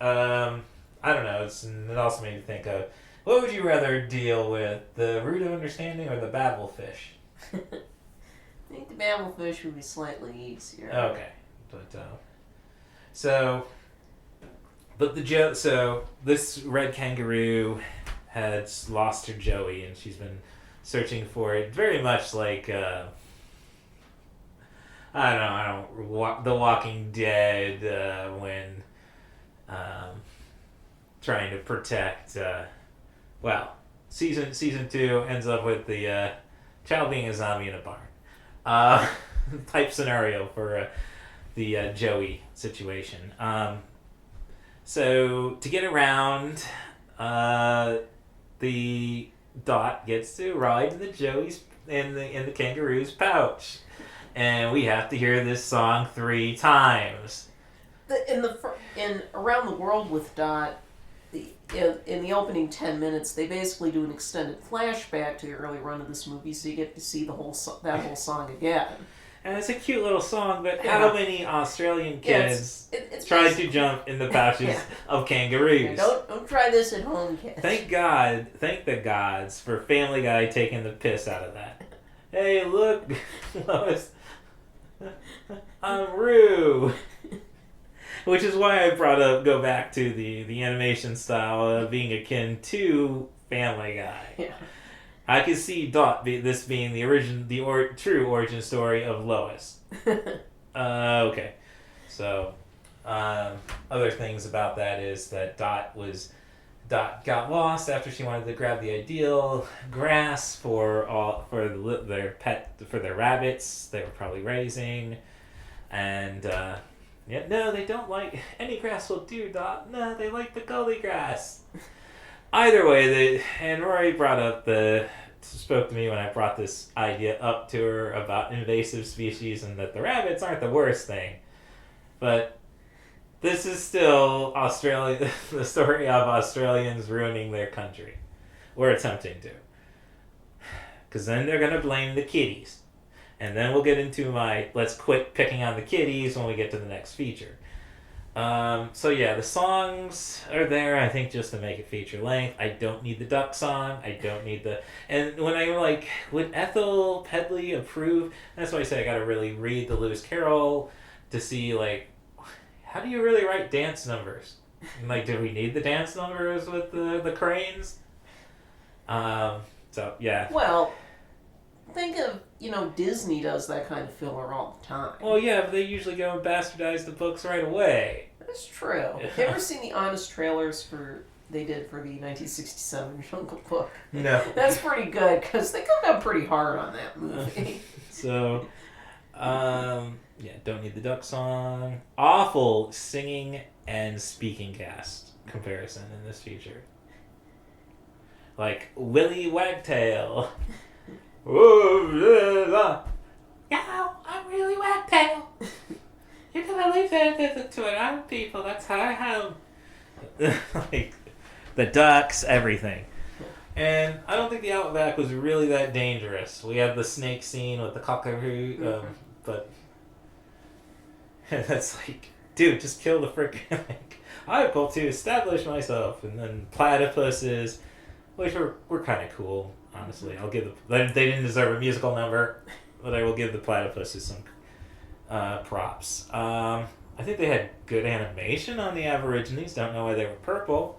I don't know, it also made me think of, what would you rather deal with, the root of understanding or the babblefish? I think the babblefish would be slightly easier. Okay, but so But so this red kangaroo had lost her Joey, and she's been searching for it. Very much like I don't The Walking Dead when trying to protect. Season 2 ends up with the child being a zombie in a barn. Type scenario for the Joey situation. So to get around, the Dot gets to ride in the Joey's in the kangaroo's pouch, and we have to hear this song 3 times. In Around the World with Dot, in the opening 10 minutes, they basically do an extended flashback to the early run of this movie, so you get to see that whole song again. And it's a cute little song, but how many Australian kids tried to jump in the pouches of kangaroos? Yeah, don't try this at home, kids. Thank the gods for Family Guy taking the piss out of that. Hey, look, Lois, I'm Roo. Which is why I go back to the animation style being akin to Family Guy. Yeah. I can see Dot this being the true origin story of Lois. Okay. So, other things about that is that Dot got lost after she wanted to grab the ideal grass for their rabbits they were probably raising, and no, they don't like any grass will do, Dot. No, they like the gully grass. Either way, and Rory spoke to me when I brought this idea up to her about invasive species and that the rabbits aren't the worst thing. But this is still the story of Australians ruining their country. We're attempting to. Because then they're going to blame the kitties. And then we'll get into let's quit picking on the kitties when we get to the next feature. The songs are there, I think, just to make it feature length. I don't need the duck song. I don't need and when I would Ethel Pedley approve? That's why I say I gotta really read the Lewis Carroll to see, how do you really write dance numbers? And, do we need the dance numbers with the cranes? Yeah. Well, think of, Disney does that kind of filler all the time. Well, yeah, but they usually go and bastardize the books right away. That's true. Have you ever seen the honest trailers they did for the 1967 Jungle Book? No. That's pretty good, because they come down pretty hard on that movie. So, don't need the duck song. Awful singing and speaking cast comparison in this feature. Willy Wagtail. Yeah, I'm really Wagtail. You're gonna leave that to other people. That's how I have. The ducks, everything. And I don't think the Outback was really that dangerous. We have the snake scene with the Kangaroo, but that's dude, just kill the frickin'. I've got to establish myself, and then platypuses, which were kind of cool. Honestly, I'll give they didn't deserve a musical number, but I will give the platypuses some props. I think they had good animation on the Aborigines. Don't know why they were purple.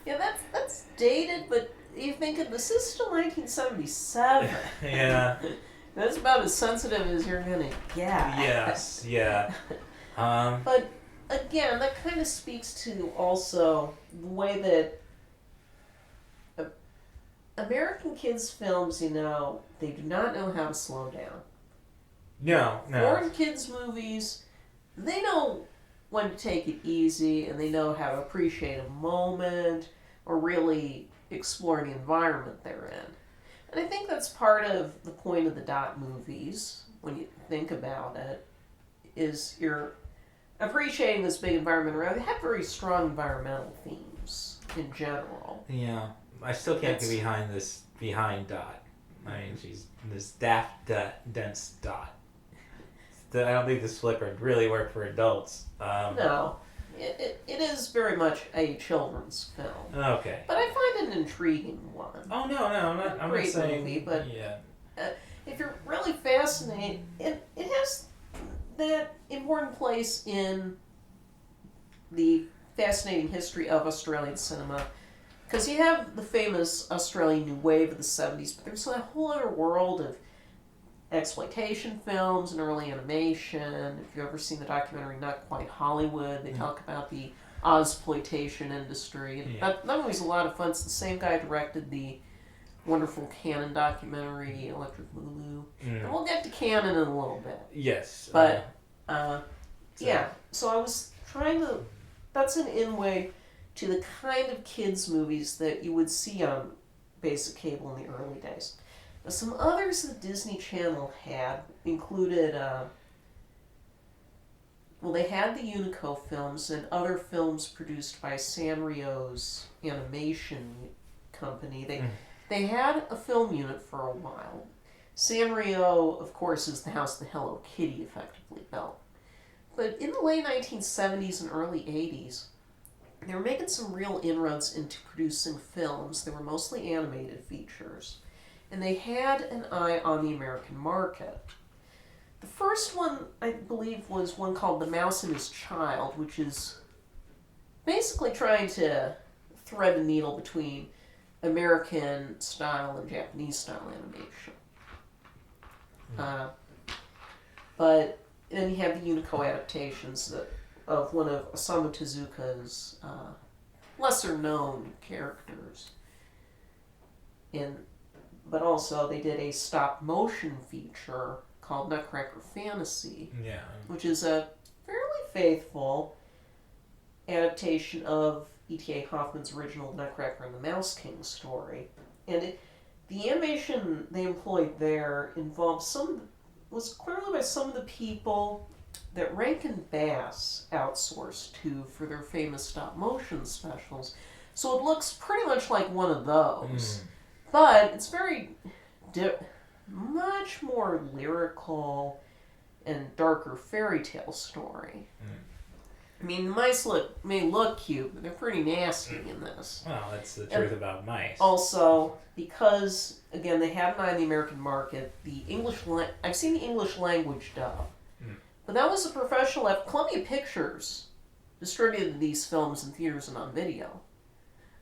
Yeah, that's dated, but you think this is still 1977. Yeah. That's about as sensitive as you're gonna get. Yes. Yeah. But again, that kind of speaks to also the way that American kids' films, they do not know how to slow down. No. Foreign kids' movies, they know when to take it easy, and they know how to appreciate a moment or really explore the environment they're in. And I think that's part of the point of the Dot movies, when you think about it, is you're appreciating this big environment around. They have very strong environmental themes in general. Yeah. I still can't get behind Dot. I mean, she's this daft, dense Dot. I don't think this flick would really work for adults. No. It is very much a children's film. Okay. But I find it an intriguing one. Oh, no, I'm not saying... movie, but yeah. If you're really fascinated, it has that important place in the fascinating history of Australian cinema. Because you have the famous Australian New Wave of the 70s, but there's a whole other world of exploitation films and early animation. If you've ever seen the documentary Not Quite Hollywood, they talk about the Ozploitation industry. And that movie's a lot of fun. It's the same guy who directed the wonderful Cannon documentary, Electric Boogaloo. And we'll get to Cannon in a little bit. Yes. But, yeah. So I was trying to... That's an in-way to the kind of kids' movies that you would see on basic cable in the early days. Now, some others the Disney Channel had included... they had the Unico films and other films produced by Sanrio's animation company. They had a film unit for a while. Sanrio, of course, is the house the Hello Kitty effectively built. But in the late 1970s and early 80s, they were making some real inroads into producing films. They were mostly animated features. And they had an eye on the American market. The first one, I believe, was one called The Mouse and His Child, which is basically trying to thread the needle between American style and Japanese style animation. But then you have the Unico adaptations of one of Osamu Tezuka's lesser-known characters. But also they did a stop-motion feature called Nutcracker Fantasy, which is a fairly faithful adaptation of E.T.A. Hoffman's original Nutcracker and the Mouse King story. And the animation they employed there was clearly by some of the people that Rankin Bass outsourced to for their famous stop-motion specials. So it looks pretty much like one of those. But it's very... much more lyrical and darker fairy tale story. I mean, mice may look cute, but they're pretty nasty in this. Well, that's the truth about mice. Also, because, again, they have an eye on the American market, I've seen the English language dub. But that was a professional Columbia Pictures distributed these films in theaters and on video.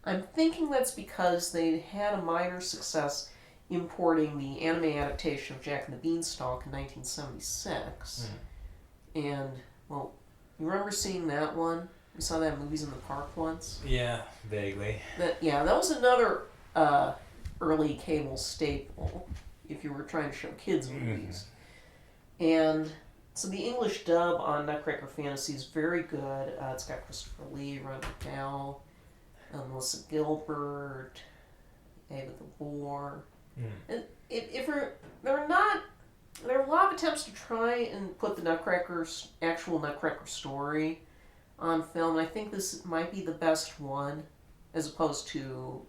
I'm thinking that's because they had a minor success importing the anime adaptation of Jack and the Beanstalk in 1976. And, well, you remember seeing that one? We saw that in Movies in the Park once. Yeah, vaguely. That was another early cable staple if you were trying to show kids movies. And so the English dub on Nutcracker Fantasy is very good. It's got Christopher Lee, Ron McDowell, Melissa Gilbert, Ava the Boar. And there are a lot of attempts to try and put the actual Nutcracker story on film, and I think this might be the best one, as opposed to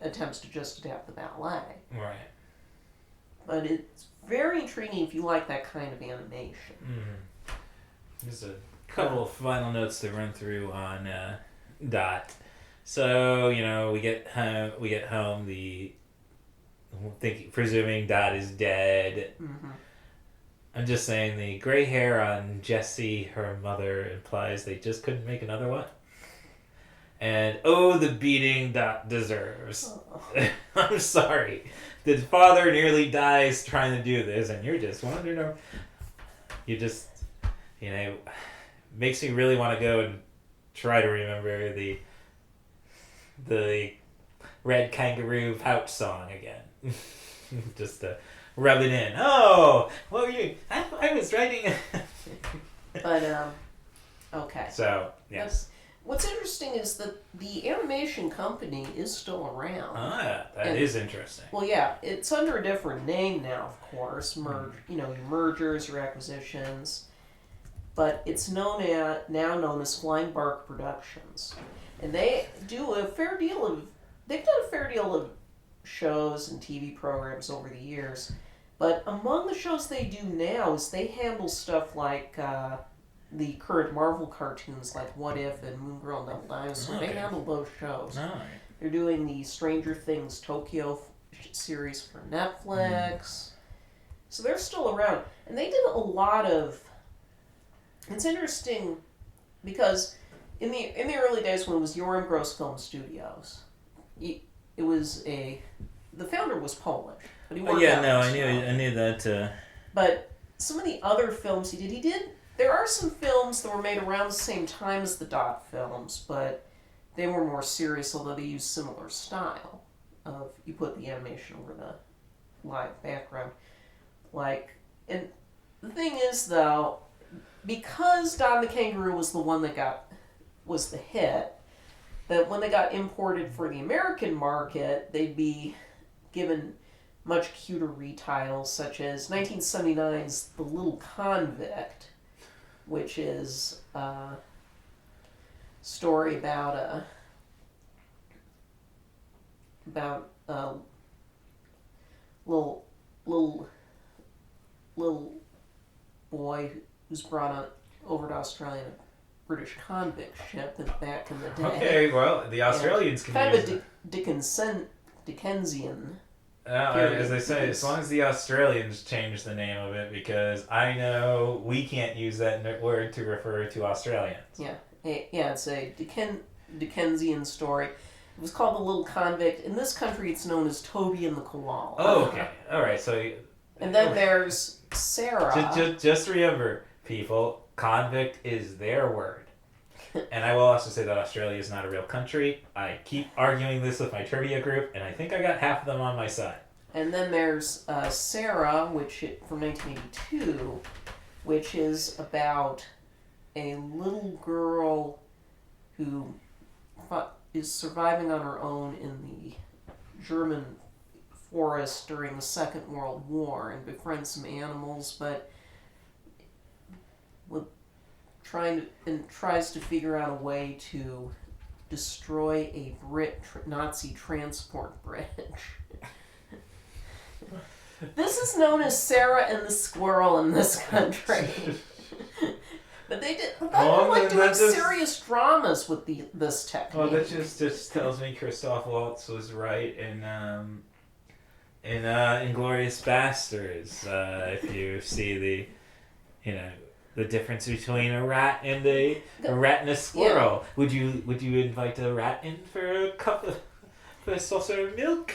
attempts to just adapt the ballet. Right. But it's very intriguing if you like that kind of animation. There's a couple of final notes to run through on Dot. So, we get home, presuming Dot is dead. I'm just saying the gray hair on Jessie, her mother, implies they just couldn't make another one. And, the beating Dot deserves. I'm sorry. The father nearly dies trying to do this, and you're just wondering. Makes me really want to go and try to remember the Red Kangaroo pouch song again. Just to rub it in. Oh, what were you? I was writing. But, okay. So, yes. What's interesting is that the animation company is still around. That is interesting. Well, yeah, it's under a different name now, of course. Your mergers or acquisitions. But it's now known as Flying Bark Productions. And they do a fair deal of... They've done a fair deal of shows and TV programs over the years. But among the shows they do now is they handle stuff like the current Marvel cartoons like What If and Moon Girl and Devil Dinosaur. They handle those shows. They're doing the Stranger Things Tokyo series for Netflix. So they're still around. And they did a lot of... It's interesting because in the early days when it was Joram Gross Film Studios, it was the founder was Polish, but he worked out in Australia. I knew that. But some of the other films he did. There are some films that were made around the same time as the Dot films, but they were more serious, although they used similar style of you put the animation over the live background. And the thing is, though, because Don the Kangaroo was the one that was the hit, that when they got imported for the American market, they'd be given much cuter retitles, such as 1979's The Little Convict, which is a story about a little boy who's brought over to Australia in a British convict ship back in the day. Okay, well, the Australians can kind use of a Dickensian. as I say, as long as the Australians change the name of it, because I know we can't use that word to refer to Australians. Yeah, it's a Dickensian story. It was called The Little Convict. In this country, it's known as Toby and the Koala. Oh, okay. All right, so... And then there's Sarah. Just remember, people, convict is their word. And I will also say that Australia is not a real country. I keep arguing this with my trivia group, and I think I got half of them on my side. And then there's Sarah, from 1982, which is about a little girl who is surviving on her own in the German forest during the Second World War and befriends some animals, but tries to figure out a way to destroy a Nazi transport bridge. This is known as Sarah and the Squirrel in this country. But they like doing serious dramas with this technique. Well, that just tells me Christoph Waltz was right in Inglourious Basterds. If you see the difference between a rat and a squirrel. Yeah. Would you invite a rat in for a saucer of milk?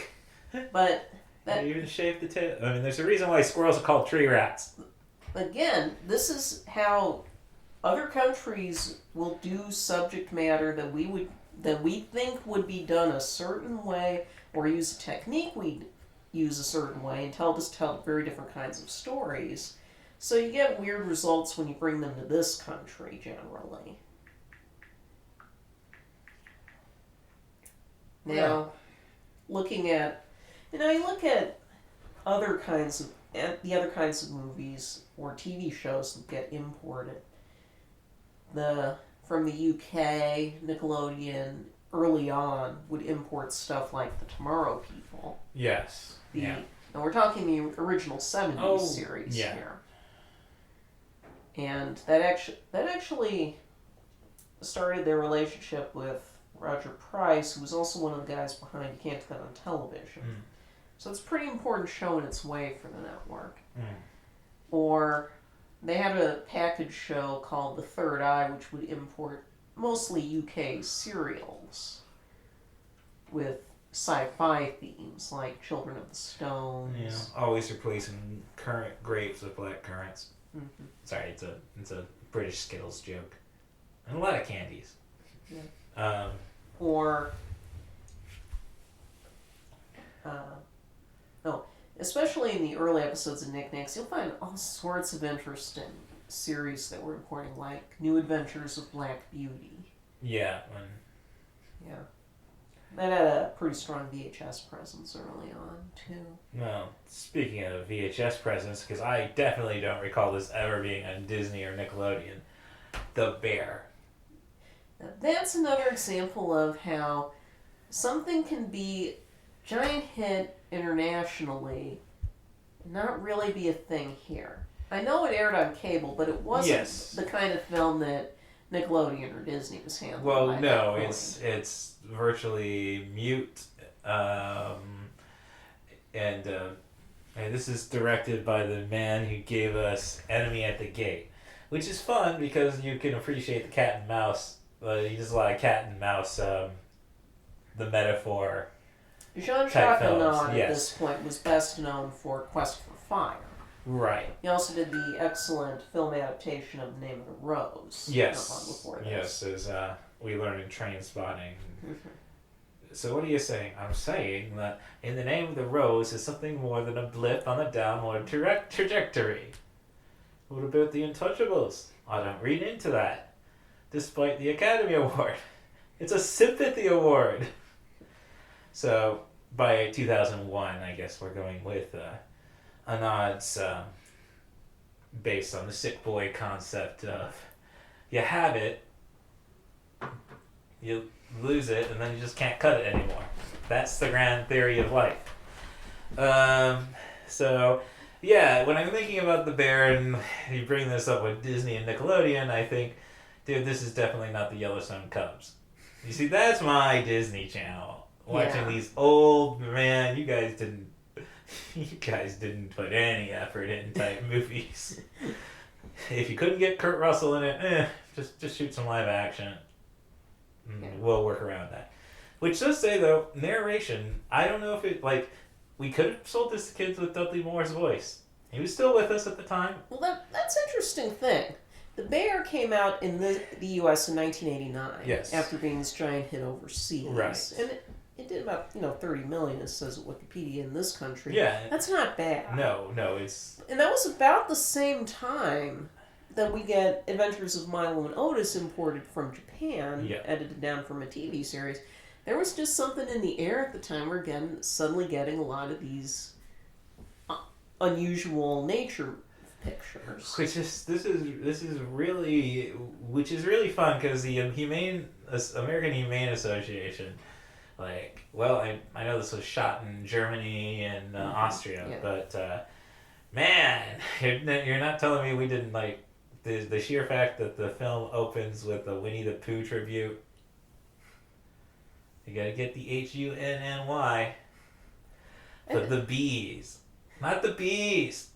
But even shave the tail. I mean, there's a reason why squirrels are called tree rats. Again, this is how other countries will do subject matter that we think would be done a certain way, or use a technique we use a certain way, and tell very different kinds of stories. So you get weird results when you bring them to this country, generally. Now, looking at, you look at the other kinds of movies or TV shows that get imported. From the UK, Nickelodeon early on would import stuff like the Tomorrow People. Yes. And we're talking the original 70s series here. And that actually started their relationship with Roger Price, who was also one of the guys behind You Can't Get On Television. Mm. So it's a pretty important show in its way for the network. Mm. Or they had a package show called The Third Eye, which would import mostly UK serials with sci-fi themes like Children of the Stones. Yeah, always replacing current grapes with black currants. Mm-hmm. Sorry, it's a British Skittles joke, and a lot of candies. Yeah. Especially in the early episodes of Nick Nicks, you'll find all sorts of interesting series that we're importing, like New Adventures of Black Beauty. Yeah. Yeah. That had a pretty strong VHS presence early on, too. Well, speaking of VHS presence, because I definitely don't recall this ever being on Disney or Nickelodeon, The Bear. Now, that's another example of how something can be a giant hit internationally and not really be a thing here. I know it aired on cable, but it wasn't the kind of film that Nickelodeon or Disney was handling. Well, no, it's virtually mute, and this is directed by the man who gave us Enemy at the Gate, which is fun because you can appreciate the cat and mouse he does a lot of cat and mouse, the metaphor. Jean-Jacques Annaud at yes. this point was best known for Quest for Fire. Right. He also did the excellent film adaptation of The Name of the Rose. Yes. Not long before this. Yes, as we learned in Train Spotting. So what are you saying? I'm saying that In the Name of the Rose is something more than a blip on a downward trajectory. What about The Untouchables? I don't read into that. Despite the Academy Award. It's a sympathy award. So, by 2001, I guess we're going with Anod's based on the sick boy concept of you have it, you lose it, and then you just can't cut it anymore. That's the grand theory of life. So, yeah, when I'm thinking about the bear and you bring this up with Disney and Nickelodeon, I think, dude, this is definitely not the Yellowstone Cubs. You see, that's my Disney Channel. Watching these old, man, you guys didn't put any effort in type movies. If you couldn't get Kurt Russell in it, just shoot some live action. We'll work around that. Which does say, though, narration, I don't know if it, we could have sold this to kids with Dudley Moore's voice. He was still with us at the time. Well, that's an interesting thing. The Bear came out in the U.S. in 1989. Yes. After being this giant hit overseas. Right. And it did about, 30 million, it says at Wikipedia, in this country. Yeah. That's not bad. No, it's... And that was about the same time that we get Adventures of Milo and Otis imported from Japan, edited down from a TV series. There was just something in the air at the time. We're suddenly getting a lot of these unusual nature pictures. Which is really fun because the American Humane Association, I know this was shot in Germany and Austria, but man, you're not telling me we didn't the sheer fact that the film opens with a Winnie the Pooh tribute. You gotta get the HUNNY. But the bees, not the bees.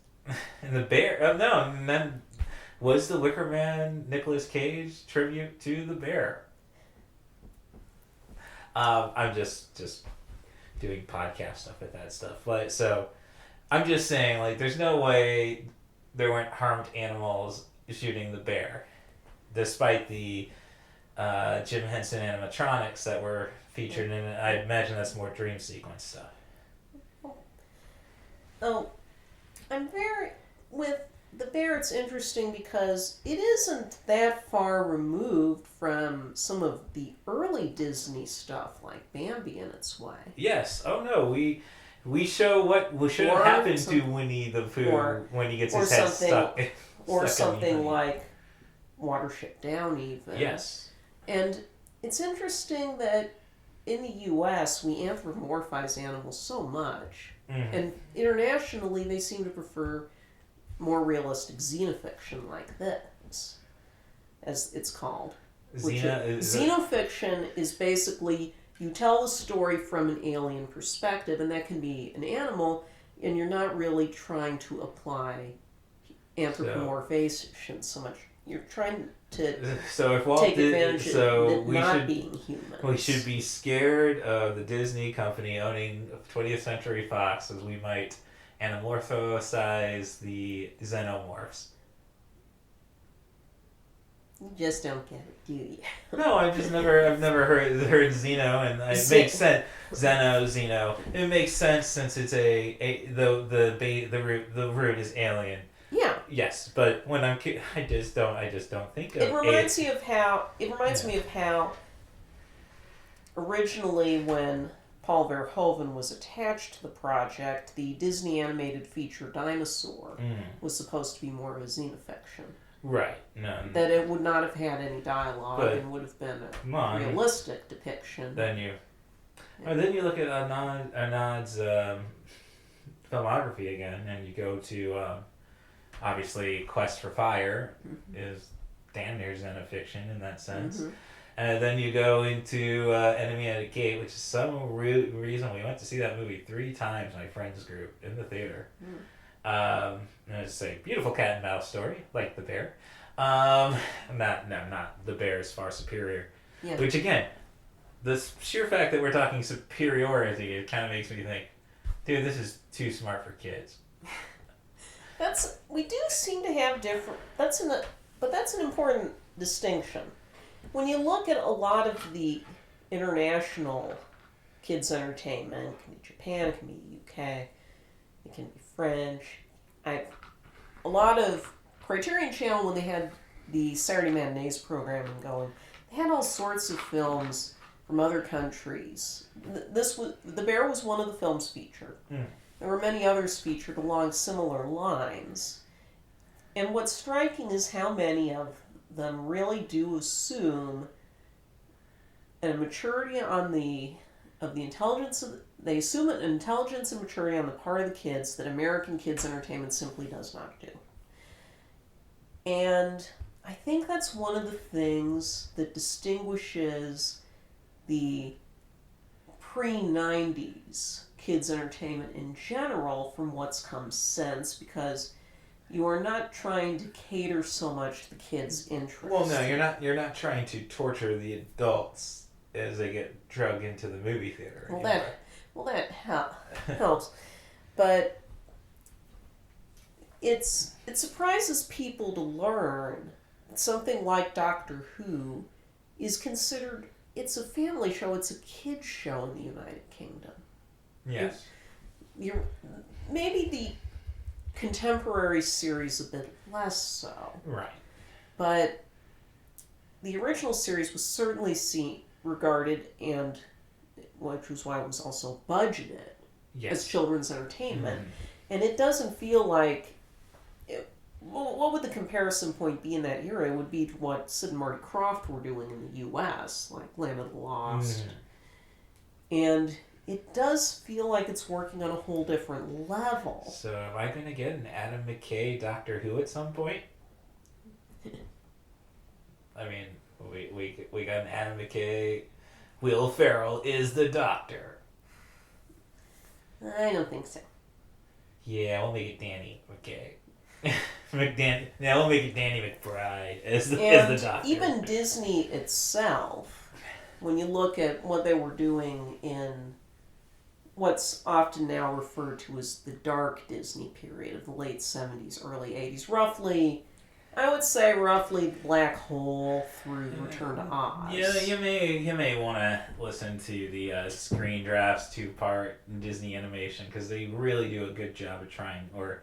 And the bear, no, and then was the Wicker Man Nicolas Cage tribute to the bear. I'm just doing podcast stuff with that stuff. So I'm just saying, there's no way there weren't harmed animals shooting the bear, despite the Jim Henson animatronics that were featured in it. I imagine that's more dream sequence stuff. Oh, with the bear, it's interesting because it isn't that far removed from some of the early Disney stuff, like Bambi in its way. Yes. Oh no, we show what should have happened to Winnie the Pooh when he gets his head stuck. Or something like Watership Down, even. Yes. And it's interesting that in the U.S. we anthropomorphize animals so much. Mm-hmm. And internationally, they seem to prefer more realistic xenofiction like this, as it's called. Xenofiction is basically you tell the story from an alien perspective, and that can be an animal, and you're not really trying to apply anthropomorphization so much. You're trying to take advantage of not being human. We should be scared of the Disney company owning 20th Century Fox, as we might anamorphosize the xenomorphs. You just don't get it, do you? No, I've never heard Xeno, and it makes sense. Xeno. It makes sense since it's the root is alien. Yeah. Yes, but when I just don't think of it. Reminds me of how originally when Paul Verhoeven was attached to the project, the Disney animated feature Dinosaur was supposed to be more of a xenofiction. Right. No. That it would not have had any dialogue and would have been a realistic depiction. Then you look at Anod's filmography again, and you go to obviously Quest for Fire is damn near xenofiction in that sense. Mm-hmm. And then you go into Enemy at a Gate, which is some reason we went to see that movie 3 times, my friends group, in the theater. And it's a beautiful cat and mouse story, like the bear. Not the bear is far superior. Yeah. Which, again, the sheer fact that we're talking superiority, it kind of makes me think, dude, this is too smart for kids. We do seem to have different. But that's an important distinction. When you look at a lot of the international kids entertainment, it can be Japan, it can be UK, it can be French. A lot of Criterion Channel, when they had the Saturday Matinees programming going, they had all sorts of films from other countries. The Bear was one of the films featured. There were many others featured along similar lines. And what's striking is how many of them really do assume a maturity of the intelligence they assume an intelligence and maturity on the part of the kids that American kids entertainment simply does not do. And I think that's one of the things that distinguishes the pre-90s kids entertainment in general from what's come since, because you are not trying to cater so much to the kids' interests. Well, no, you're not trying to torture the adults as they get drugged into the movie theater. That helps, but it surprises people to learn that something like Doctor Who is considered. It's a family show. It's a kids show in the United Kingdom. Yes. Maybe the contemporary series a bit less so. Right. But the original series was certainly regarded, and which was why it was also budgeted as children's entertainment. And it doesn't feel like... what would the comparison point be in that era? It would be to what Sid and Marty Krofft were doing in the U.S., like Land of the Lost. And it does feel like it's working on a whole different level. So am I going to get an Adam McKay Doctor Who at some point? I mean, we got an Adam McKay. Will Ferrell is the Doctor. I don't think so. Yeah, we'll make it Danny McKay. We'll make it Danny McBride as the Doctor. Even Disney itself, when you look at what they were doing in what's often now referred to as the dark Disney period of the late 70s, early 80s, I would say roughly Black Hole through Return to Oz. Yeah, you may want to listen to the Screen Drafts 2-part Disney animation, because they really do a good job of trying, or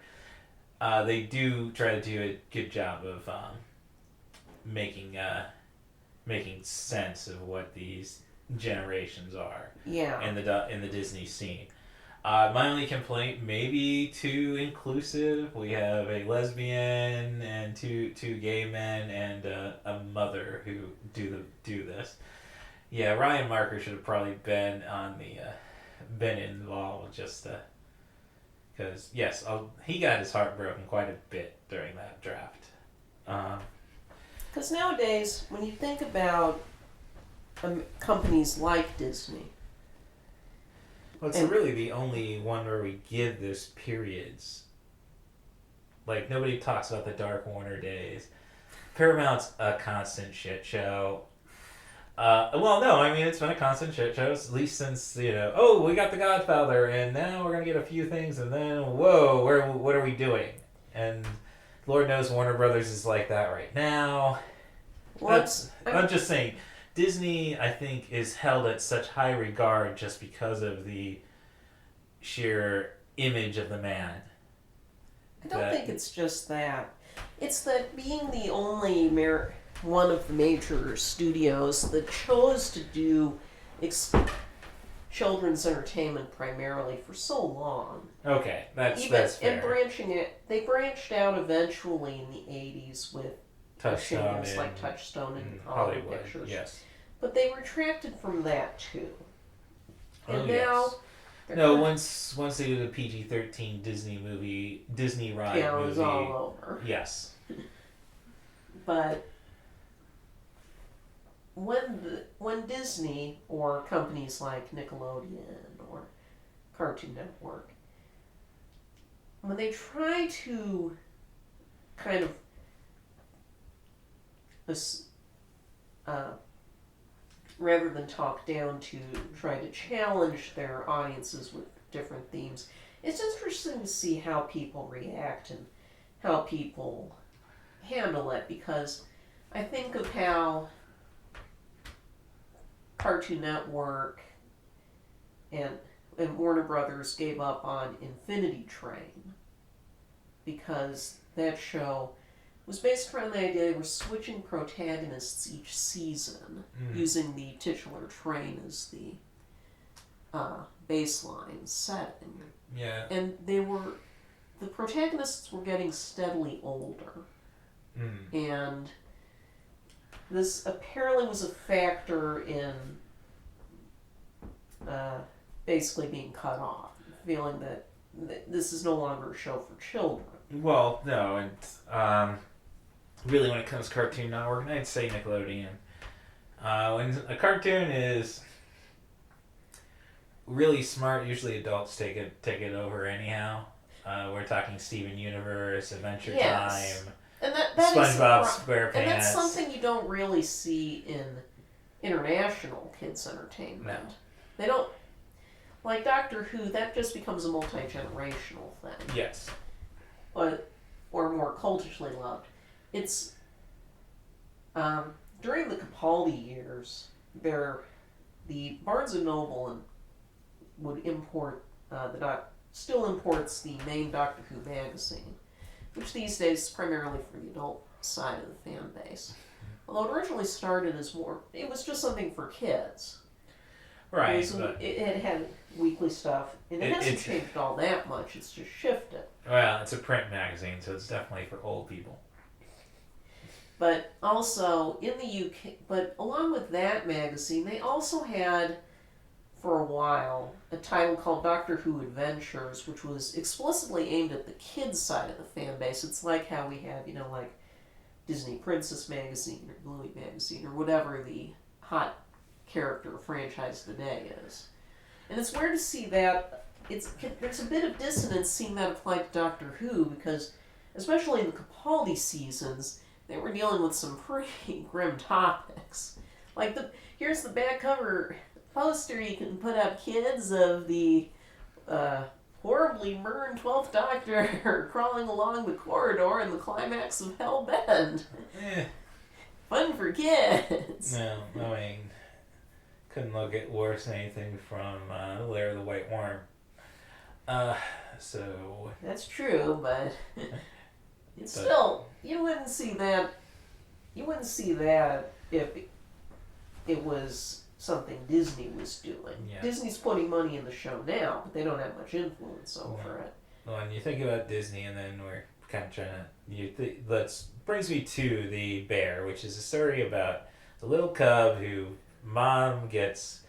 they do try to do a good job of making sense of what these generations are. Yeah. In the Disney scene. My only complaint, maybe too inclusive. We have a lesbian and two gay men and a mother who do this. Yeah, Ryan Marker should have probably been involved, just because he got his heart broken quite a bit during that draft. Because nowadays, when you think about companies like Disney. Well, it's really the only one where we give this periods. Like, nobody talks about the Dark Warner days. Paramount's a constant shit show. It's been a constant shit show, at least since, we got The Godfather, and now we're going to get a few things, and then, whoa, what are we doing? And Lord knows Warner Brothers is like that right now. I'm just saying, Disney, I think, is held at such high regard just because of the sheer image of the man. I don't think it's just that. It's that being the only one of the major studios that chose to do children's entertainment primarily for so long. Okay, that's fair. And they branched out eventually in the 80s with Touchstone like Touchstone and Hollywood Pictures. Yes. But they retracted from that too. And once they did a PG-13 Disney ride movie, it was all over. Yes. But when Disney or companies like Nickelodeon or Cartoon Network, when they try to kind of rather than talk down to try to challenge their audiences with different themes. It's interesting to see how people react and how people handle it, because I think of how Cartoon Network and Warner Brothers gave up on Infinity Train, because that show was based around the idea they were switching protagonists each season, using the titular train as the baseline setting. Yeah. And the protagonists were getting steadily older. And this apparently was a factor in basically being cut off, feeling that this is no longer a show for children. Well, no, and really when it comes to Cartoon Network, I'd say Nickelodeon. When a cartoon is really smart, usually adults take it over anyhow. We're talking Steven Universe, Adventure Time, and that SpongeBob SquarePants. And that's something you don't really see in international kids' entertainment. No. They don't, like Doctor Who, that just becomes a multi-generational thing. Yes. Or more culturally loved. It's, during the Capaldi years, the Barnes & Noble would import, still imports the main Doctor Who magazine, which these days is primarily for the adult side of the fan base. Although it originally started as it was just something for kids. Right. It had weekly stuff, and it hasn't changed all that much, it's just shifted. Well, it's a print magazine, so it's definitely for old people. But also, in the UK, but along with that magazine, they also had, for a while, a title called Doctor Who Adventures, which was explicitly aimed at the kids' side of the fan base. It's like how we have, like Disney Princess Magazine or Bluey Magazine or whatever the hot character franchise of the day is. And it's weird to see that. There's a bit of dissonance seeing that applied to Doctor Who, because, especially in the Capaldi seasons, they were dealing with some pretty grim topics. Like, here's the back cover poster you can put up, kids, of the horribly burned 12th Doctor crawling along the corridor in the climax of Hellbend. Fun for kids. No, I mean, couldn't look at worse than anything from Lair of the White Worm. So... That's true, but... It's still... You wouldn't see that if it was something Disney was doing. Yeah. Disney's putting money in the show now, but they don't have much influence over it. Well, and you think about Disney, and then we're kind of trying to... brings me to The Bear, which is a story about the little cub who mom gets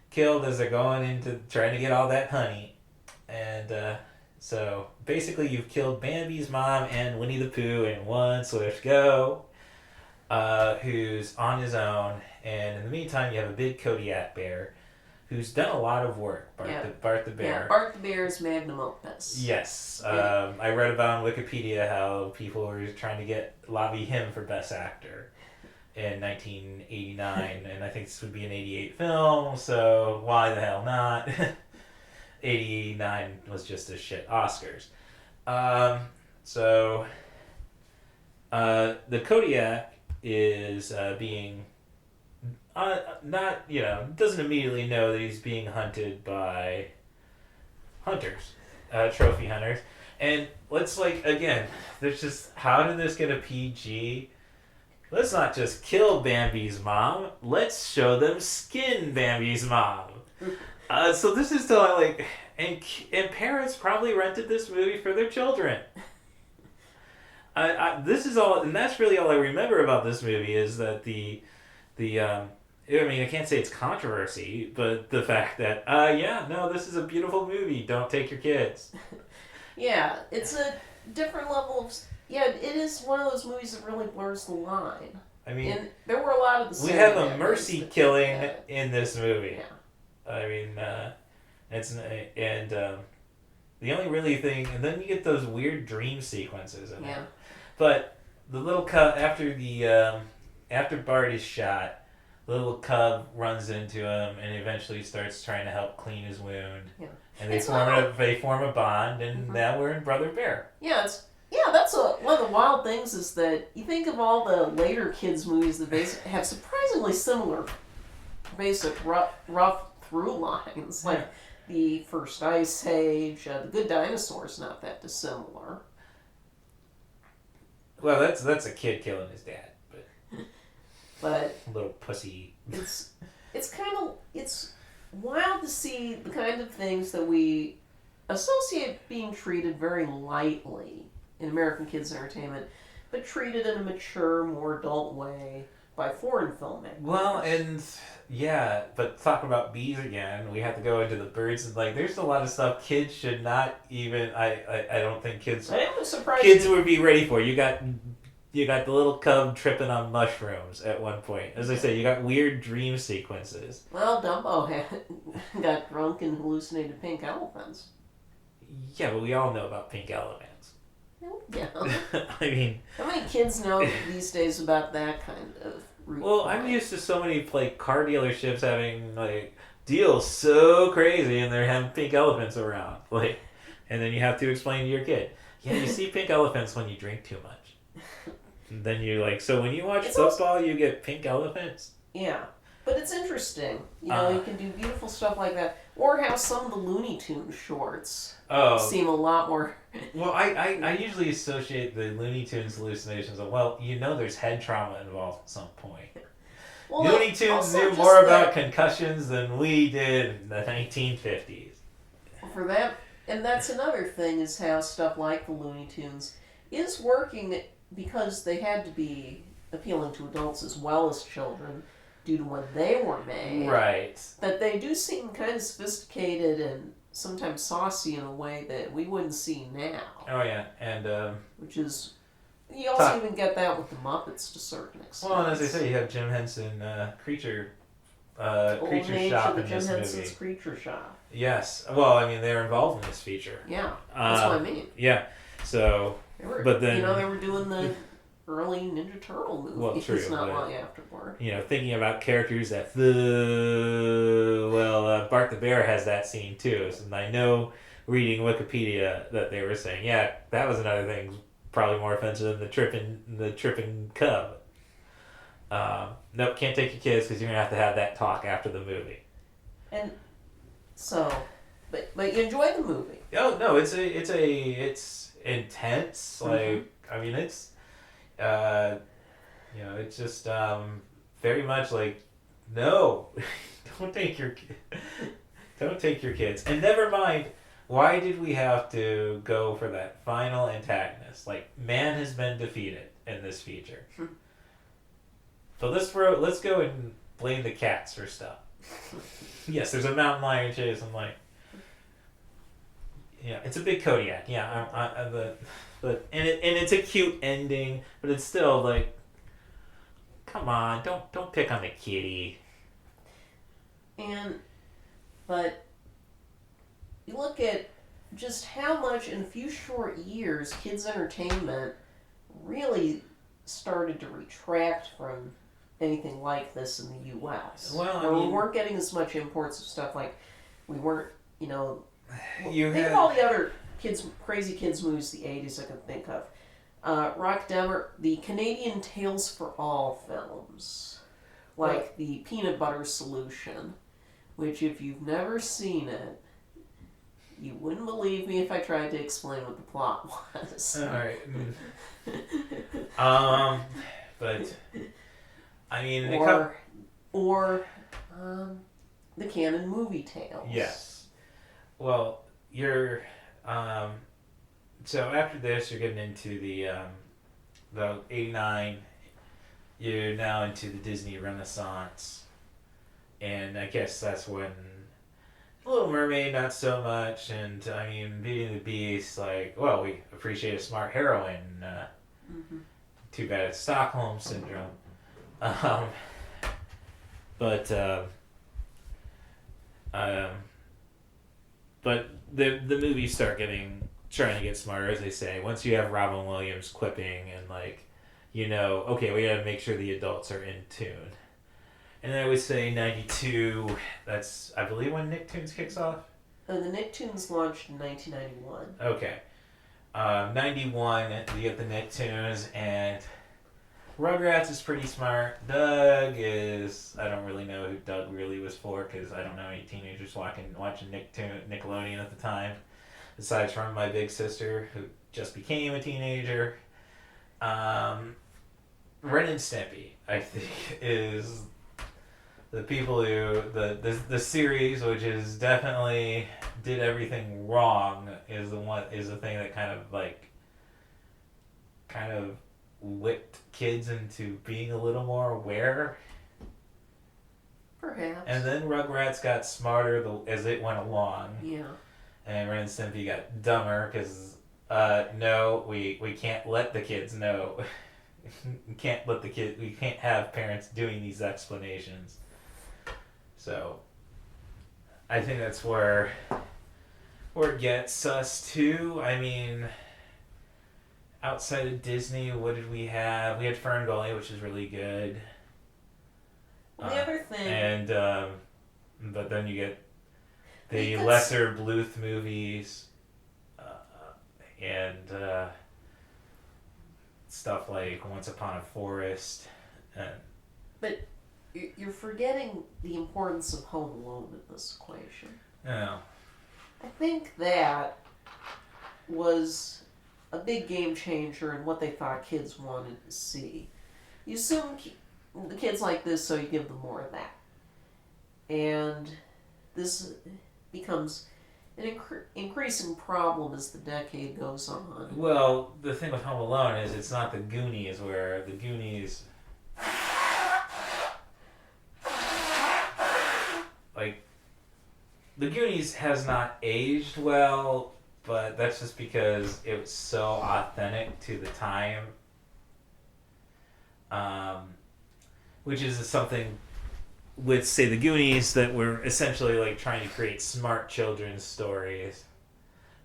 killed as they're going into trying to get all that honey. And so basically you've killed Bambi's mom and Winnie the Pooh in one swift go, who's on his own. And in the meantime, you have a big Kodiak bear who's done a lot of work, Bart the Bear. Yeah, Bart the Bear's magnum opus. Yes. I read about on Wikipedia how people were trying to lobby him for Best Actor in 1989, and I think this would be an 88 film, so why the hell not? 89 was just a shit Oscars. So the Kodiak is being doesn't immediately know that he's being hunted by hunters, trophy hunters. And let's there's just, how did this get a PG? Let's not just kill Bambi's mom. Let's show them skin Bambi's mom. So this is still and parents probably rented this movie for their children. This is all, and that's really all I remember about this movie is that I can't say it's controversy, but the fact that this is a beautiful movie. Don't take your kids. Yeah, it's a different level of. Yeah, it is one of those movies that really blurs the line. I mean, and there were a lot of the. We have a mercy killing in this movie. Yeah. I mean, the only really thing, and then you get those weird dream sequences in it. But the little cut after Bart is shot, little cub runs into him and eventually starts trying to help clean his wound. Yeah. And they form a bond, and now we're in Brother Bear. Yeah, that's one of the wild things is that you think of all the later kids movies that have surprisingly similar basic rough through lines, like the first Ice Age, The Good Dinosaur is not that dissimilar. Well, that's a kid killing his dad, but little pussy. It's wild to see the kind of things that we associate being treated very lightly in American kids entertainment, but treated in a mature, more adult way by foreign filmmakers. Well, and yeah, but talk about bees again. We have to go into the birds, and like, there's a lot of stuff kids should not even. I don't think kids. I am surprised. Kids would be ready for. You got the little cub tripping on mushrooms at one point. As I say, you got weird dream sequences. Well, Dumbo got drunk and hallucinated pink elephants. Yeah, but we all know about pink elephants. Yeah. I mean, how many kids know these days about that kind of route? Well, I'm used to so many like car dealerships having like deals so crazy, and they're having pink elephants around, like, and then you have to explain to your kid, yeah, you see pink elephants when you drink too much. And then you like, so when you watch football, you get pink elephants. Yeah, but it's interesting. You know, you can do beautiful stuff like that, or how some of the Looney Tunes shorts seem a lot more. Well, I usually associate the Looney Tunes hallucinations of, well, there's head trauma involved at some point. Well, Looney Tunes knew more about concussions than we did in the 1950s. For that, and that's another thing, is how stuff like the Looney Tunes is working because they had to be appealing to adults as well as children due to when they were made. Right. That they do seem kind of sophisticated and sometimes saucy in a way that we wouldn't see now. Oh, yeah. And which is... You also even get that with the Muppets to a certain extent. Well, and as I say, you have Jim Henson Creature Shop in Jim this Henson's movie. Creature Shop. Yes. Well, I mean, they're involved in this feature. Yeah. That's what I mean. Yeah. So... but then... they were doing the early Ninja Turtle movies. Well, true. It's not long afterward. Thinking about characters that... Bart the Bear has that scene, too. And I know, reading Wikipedia, that they were saying, yeah, that was another thing probably more offensive than the tripping cub. Nope, can't take your kids because you're going to have that talk after the movie. And so... But you enjoy the movie. Oh, no, it's intense. Like, I mean, it's... it's just very much like, no, don't take your kids. And never mind, why did we have to go for that final antagonist? Like, man has been defeated in this feature. So let's go and blame the cats for stuff. Yes, there's a mountain lion chase. I'm like, yeah, it's a big Kodiak. Yeah, but it's a cute ending, but it's still like, come on, don't pick on the kitty. But you look at just how much in a few short years kids' entertainment really started to retract from anything like this in the U.S. Well, we weren't getting as much imports of stuff, like we weren't, think had... of all the other crazy kids movies of the 80s I could think of. Rock Demmer, the Canadian Tales for All films, like the Peanut Butter Solution, which if you've never seen it, you wouldn't believe me if I tried to explain what the plot was. All right. But I mean, or the Canon Movie Tales. Yes. Well, you're so after this, you're getting into the 89. You're now into the Disney Renaissance, and I guess that's when Little Mermaid not so much, and I mean Beauty and the Beast, like, well, we appreciate a smart heroine. Too bad it's Stockholm syndrome. But the movies start trying to get smarter, as they say. Once you have Robin Williams quipping and okay, we gotta make sure the adults are in tune. And then I would say 92, that's, I believe, when Nicktoons kicks off? The Nicktoons launched in 1991. Okay. 91, you get the Nicktoons, and Rugrats is pretty smart. Doug is, I don't really know who Doug really was for, because I don't know any teenagers watching Nickelodeon at the time, aside from my big sister, who just became a teenager. Ren and Stimpy, I think, is the people who the series, which is definitely did everything wrong, is the thing that kind of whipped kids into being a little more aware. Perhaps. And then Rugrats got smarter as it went along. Yeah. And Ren and Stimpy got dumber because no, we can't let the kids know. We can't have parents doing these explanations. So I think that's where it gets us to. I mean, outside of Disney, what did we have? We had Fern Gully, which is really good. Well, the other thing... And, but then you get the Because... lesser Bluth movies, and stuff like Once Upon a Forest. But you're forgetting the importance of Home Alone in this equation. Oh. I think that was a big game changer in what they thought kids wanted to see. You assume the kids like this, so you give them more of that. And this becomes an increasing problem as the decade goes on. Well, the thing with Home Alone is it's not the Goonies, where the Goonies... Like, the Goonies has not aged well, but that's just because it was so authentic to the time. Which is something with, say, the Goonies, that were essentially like trying to create smart children's stories.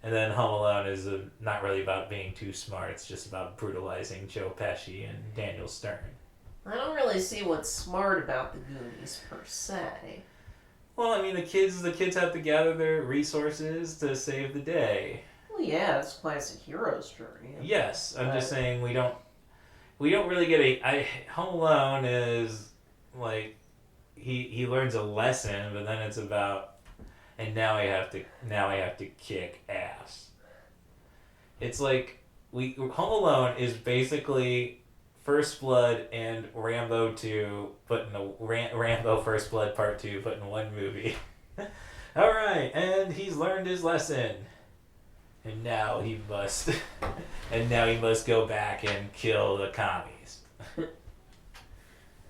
And then Home Alone is not really about being too smart. It's just about brutalizing Joe Pesci and Daniel Stern. I don't really see what's smart about the Goonies per se. Well, I mean, the kids have to gather their resources to save the day. Well, yeah, it's a classic hero's journey. Yes, I'm just saying we don't really get Home Alone is like he learns a lesson, but then it's about, and now I have to kick ass. It's like Home Alone is basically First Blood and Rambo 2 put in Rambo First Blood Part 2 put in one movie. All right, and he's learned his lesson, and now he must go back and kill the commies.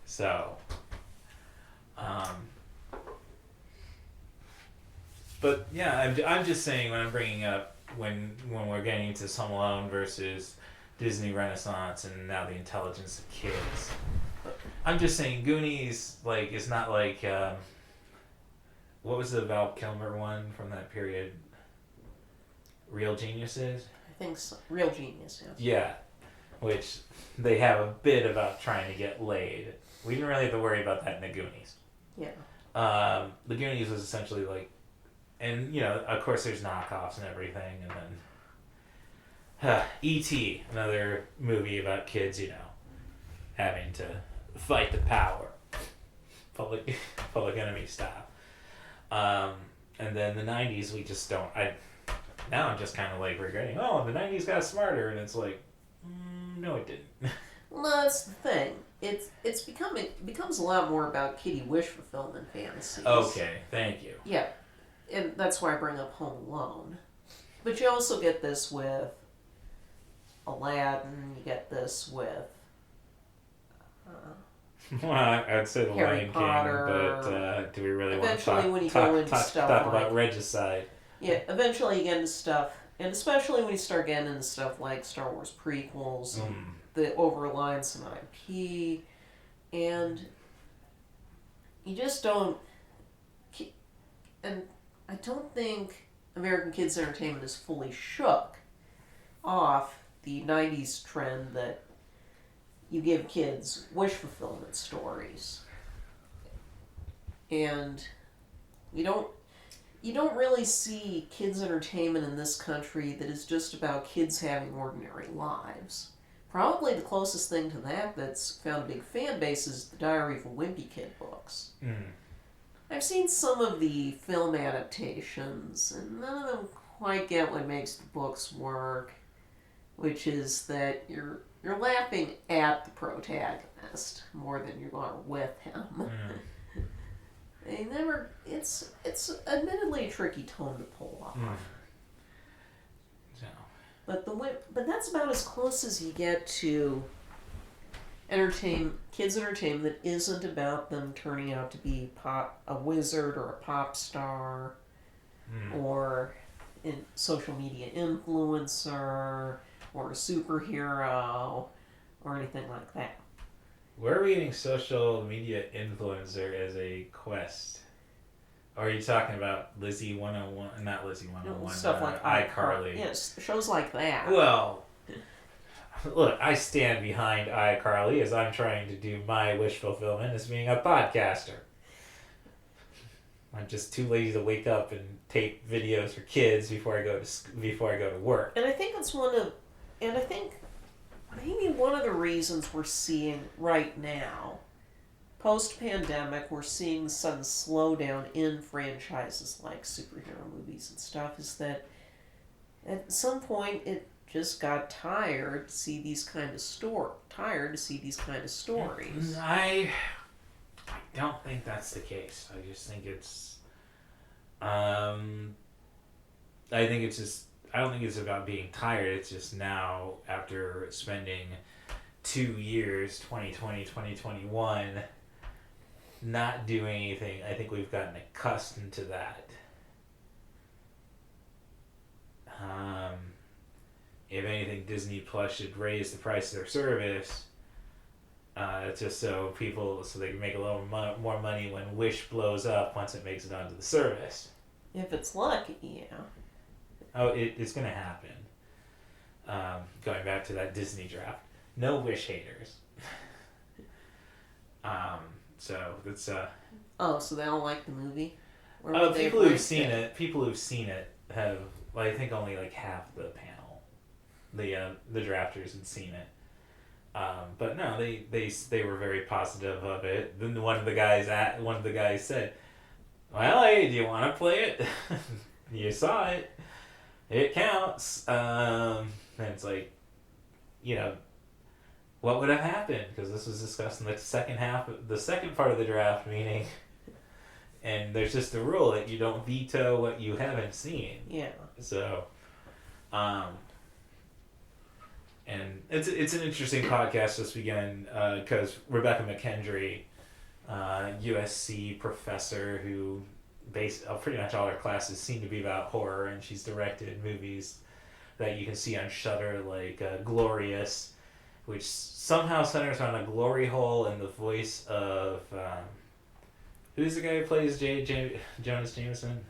So, but yeah, I'm just saying, when I'm bringing up when we're getting into Home Alone versus Disney Renaissance and now the intelligence of kids, I'm just saying Goonies is not like what was the Val Kilmer one from that period? Real Geniuses? I think so. Real Genius, yes. Yeah, which they have a bit about trying to get laid. We didn't really have to worry about that in the Goonies. Yeah. The Goonies was essentially like, and of course there's knockoffs and everything, and then E.T., another movie about kids, having to fight the power, public enemy style. And then the 90s, we just don't. Now I'm just kind of like regretting. Oh, the 90s got smarter, and it's like, no, it didn't. Well, that's the thing. It becomes a lot more about kiddie wish fulfillment fantasies. Okay, thank you. Yeah, and that's why I bring up Home Alone. But you also get this with Aladdin. You get this with well, I'd say the Harry Lion Potter, King, but do we really want to talk about regicide? Yeah, eventually you get into stuff, and especially when you start getting into stuff like Star Wars prequels, the over-reliance on IP, and you just don't... And I don't think American Kids Entertainment is fully shook off the 90s trend that you give kids wish fulfillment stories. And you don't really see kids' entertainment in this country that is just about kids having ordinary lives. Probably the closest thing to that that's found a big fan base is the Diary of a Wimpy Kid books. Mm. I've seen some of the film adaptations, and none of them quite get what makes the books work, which is that you're laughing at the protagonist more than you're going with him. Mm. They never. It's admittedly a tricky tone to pull off. Mm. So. But that's about as close as you get to kids' entertainment that isn't about them turning out to be a wizard or a pop star or a social media influencer or a superhero or anything like that. Where are we getting social media influencer as a quest? Or are you talking about Lizzie 101? Not Lizzie 101. Stuff like iCarly. Yes, shows like that. Well, look, I stand behind iCarly as I'm trying to do my wish fulfillment as being a podcaster. I'm just too lazy to wake up and tape videos for kids before I go to work. And I think that's maybe one of the reasons we're seeing right now, post-pandemic, we're seeing sudden slowdown in franchises like superhero movies and stuff, is that at some point it just got tired to see these kind of stories. I don't think that's the case. I just think it's I don't think it's about being tired. It's just now, after spending 2 years, 2020, 2021, not doing anything, I think we've gotten accustomed to that. If anything, Disney Plus should raise the price of their service, just so they can make a little more money when Wish blows up once it makes it onto the service. If it's lucky, yeah. Oh, it's going to happen. Going back to that Disney draft. No Wish haters. So it's so they don't like the movie? People who've seen it have, well, I think only like half the panel. The drafters had seen it. But no, they were very positive of it. Then one of the guys said, "Well, hey, do you want to play it? You saw it. It counts." And it's like, what would have happened? Because this was discussed in the second part of the draft meeting. And there's just a rule that you don't veto what you haven't seen. Yeah. So, and it's an interesting podcast this weekend because Rebecca McKendry, USC professor who pretty much all her classes seem to be about horror, and she's directed movies that you can see on Shudder, like Glorious, which somehow centers on a glory hole in the voice of who's the guy who plays Jonas Jameson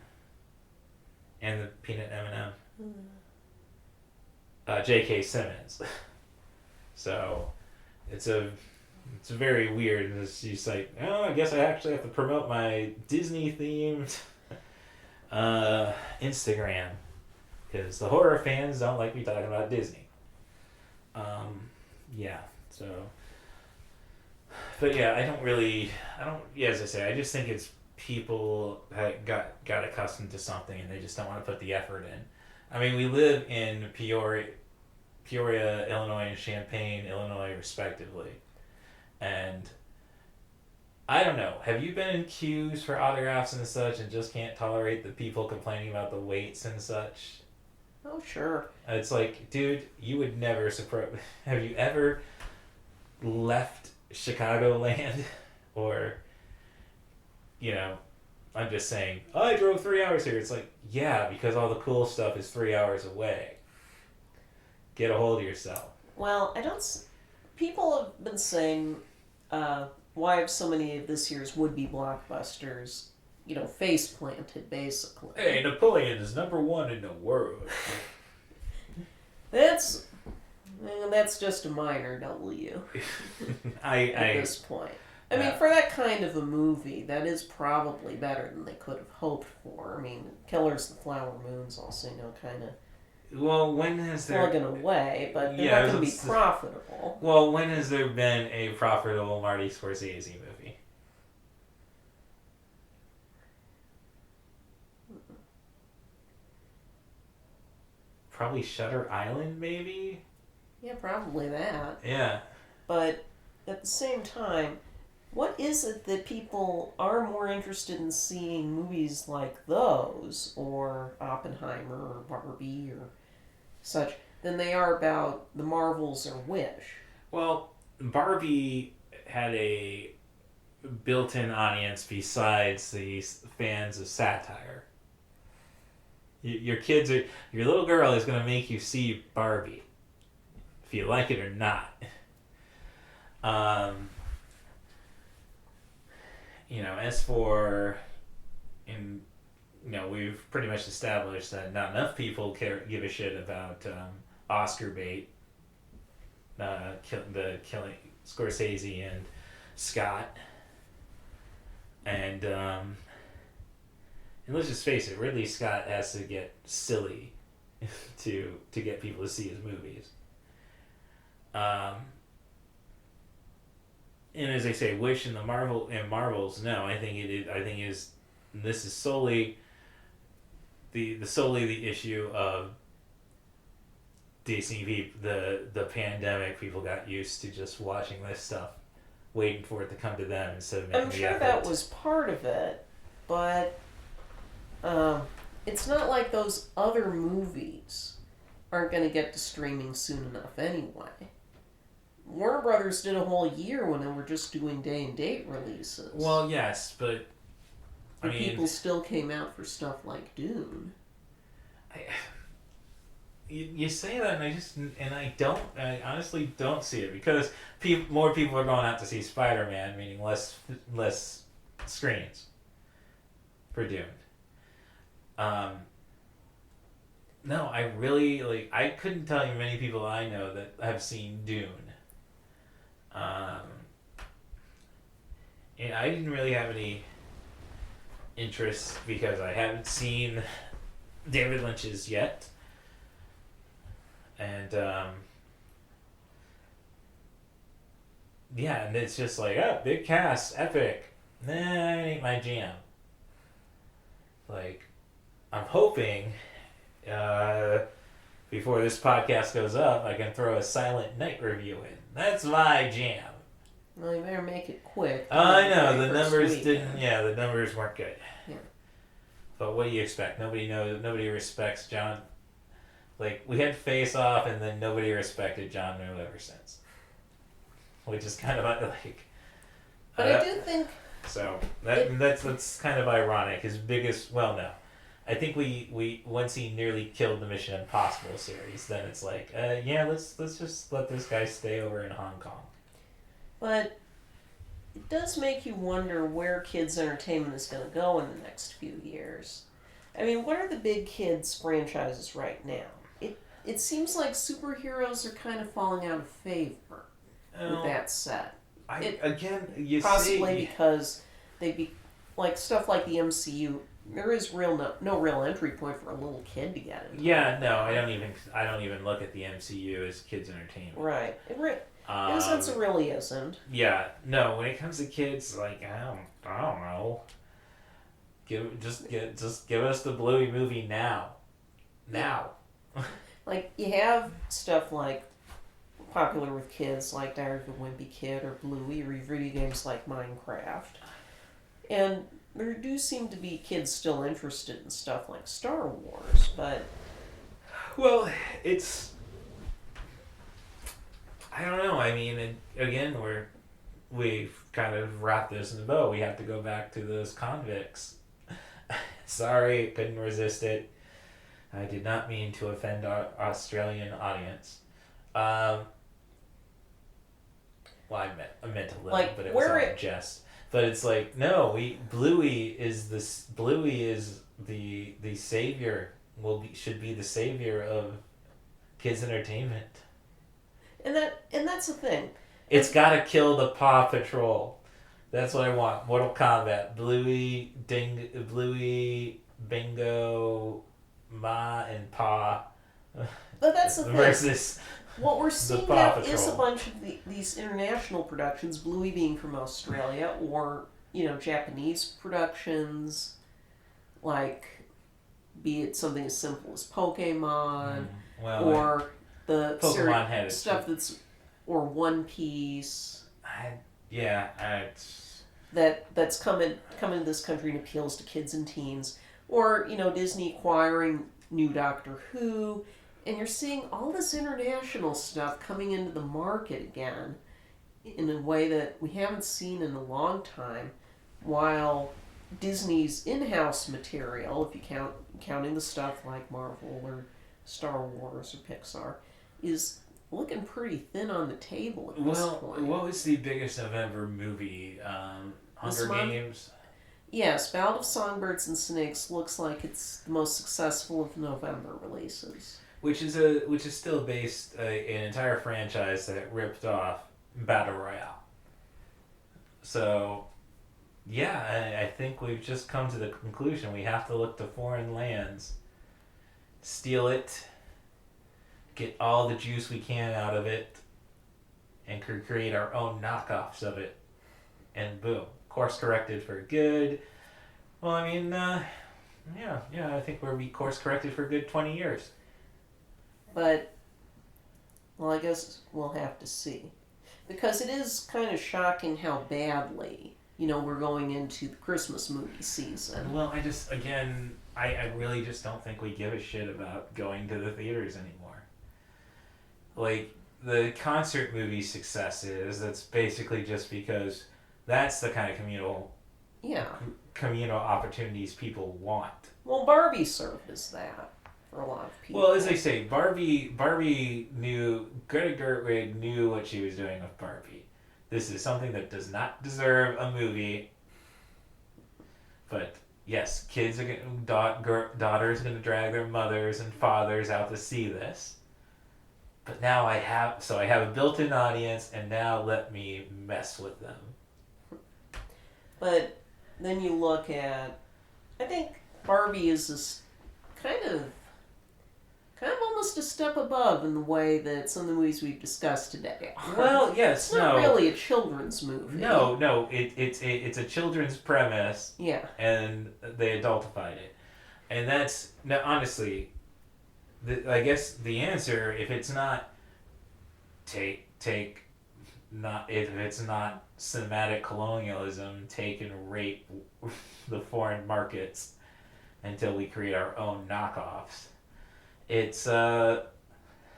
and the Peanut M&M? J.K. Simmons. So it's very weird. She's like, oh, I guess I actually have to promote my Disney themed Instagram because the horror fans don't like me talking about Disney. Yeah. So, but yeah, as I say, I just think it's people that got accustomed to something and they just don't want to put the effort in. I mean, we live in Peoria, Illinois, and Champaign, Illinois, respectively. And I don't know. Have you been in queues for autographs and such and just can't tolerate the people complaining about the waits and such? Oh, sure. It's like, dude, you would never have you ever left Chicagoland? Or, I'm just saying, I drove 3 hours here. It's like, yeah, because all the cool stuff is 3 hours away. Get a hold of yourself. Well, people have been saying, why have so many of this year's would-be blockbusters, face planted, basically. Hey, Napoleon is #1 in the world. That's just a minor W. At this point. I mean, for that kind of a movie, that is probably better than they could have hoped for. I mean, Killers of the Flower Moon's also, kind of Well, when has there... plugging away, but they're not going to be profitable. Well, when has there been a profitable Marty Scorsese movie? Probably Shutter Island, maybe? Yeah, probably that. Yeah. But at the same time, what is it that people are more interested in seeing movies like those, or Oppenheimer, or Barbie, or such, than they are about the Marvels or Wish? Well, Barbie had a built-in audience besides the fans of satire. Your little girl is going to make you see Barbie, if you like it or not. As for, we've pretty much established that not enough people give a shit about Oscar bait, killing Scorsese and Scott, and let's just face it, Ridley Scott has to get silly to get people to see his movies. And as I say, Wish and Marvels, no, I think this is solely the issue of Disney. The pandemic, people got used to just watching this stuff, waiting for it to come to them instead of making the effort. I'm sure that was part of it, but it's not like those other movies aren't going to get to streaming soon enough anyway. Warner Brothers did a whole year when they were just doing day and date releases. Well, yes, but people still came out for stuff like Dune. You say that, and I honestly don't see it, because more people are going out to see Spider-Man, meaning less screens for Dune. No, I really I couldn't tell you many people I know that have seen Dune. And I didn't really have any interest because I haven't seen David Lynch's yet. And, and it's just like, oh, big cast, epic. Nah, it ain't my jam. I'm hoping, before this podcast goes up, I can throw a Silent Night review in. That's my jam. Well, you better make it quick. I know, the numbers the numbers weren't good. Yeah. But what do you expect? Nobody respects John. We had Face Off, and then nobody respected John Woo ever since. Which is kind of But I do think... So, that's kind of ironic. His biggest... Well, no. I think we once he nearly killed the Mission Impossible series, then it's let's just let this guy stay over in Hong Kong. But it does make you wonder where kids' entertainment is going to go in the next few years. I mean, what are the big kids' franchises right now? It seems like superheroes are kind of falling out of favor with that set. Possibly because they'd be stuff like the MCU. There is no real entry point for a little kid to get into. Yeah, no, I don't even look at the MCU as kids' entertainment. Right. In a sense, it really isn't. Yeah, no. When it comes to kids, I don't know. Just give us the Bluey movie now. You have stuff popular with kids like Diary of a Wimpy Kid or Bluey, or video games like Minecraft, and there do seem to be kids still interested in stuff like Star Wars, but... Well, it's... I don't know. I mean, again, we've kind of wrapped this in a bow. We have to go back to those convicts. Sorry, couldn't resist it. I did not mean to offend our Australian audience. I meant a little, but it was all a jest. But it's no, Bluey is the savior. Should be the savior of kids' entertainment. And that's the thing. It's got to kill the Paw Patrol. That's what I want. Mortal Kombat. Bluey, Bingo, Ma, and Pa. But that's the thing. Versus what we're seeing Paw now Patrol. is a bunch of these international productions, Bluey being from Australia, or, Japanese productions, like, be it something as simple as Pokemon, or the Pokemon had stuff or One Piece. That's coming to this country and appeals to kids and teens, or Disney acquiring new Doctor Who, and you're seeing all this international stuff coming into the market again in a way that we haven't seen in a long time, while Disney's in-house material, if you counting the stuff like Marvel or Star Wars or Pixar, is looking pretty thin on the table at this point. What was the biggest November movie? Hunger Games? Yes, Ballad of Songbirds and Snakes looks like it's the most successful of November releases. Which is still based an entire franchise that ripped off Battle Royale. So, yeah, I think we've just come to the conclusion we have to look to foreign lands, steal it, get all the juice we can out of it, and create our own knockoffs of it. And boom, course corrected for good. Well, I mean, I think we'll be course corrected for a good 20 years. But, I guess we'll have to see. Because it is kind of shocking how badly, we're going into the Christmas movie season. Well, I really just don't think we give a shit about going to the theaters anymore. Like, the concert movie successes, that's basically just because that's the kind of communal opportunities people want. Well, Barbie served as that for a lot of people. Well, as I say, Barbie knew, Greta Gerwig knew what she was doing with Barbie. This is something that does not deserve a movie. But yes, daughters are going to drag their mothers and fathers out to see this. But now I have a built-in audience, and now let me mess with them. But then you look at, I think Barbie is this kind of almost a step above in the way that some of the movies we've discussed today are. Well, yes, it's not really a children's movie. No, it's a children's premise. Yeah. And they adultified it, and that's honestly, I guess the answer, if it's not if it's not cinematic colonialism, take and rape the foreign markets until we create our own knockoffs. It's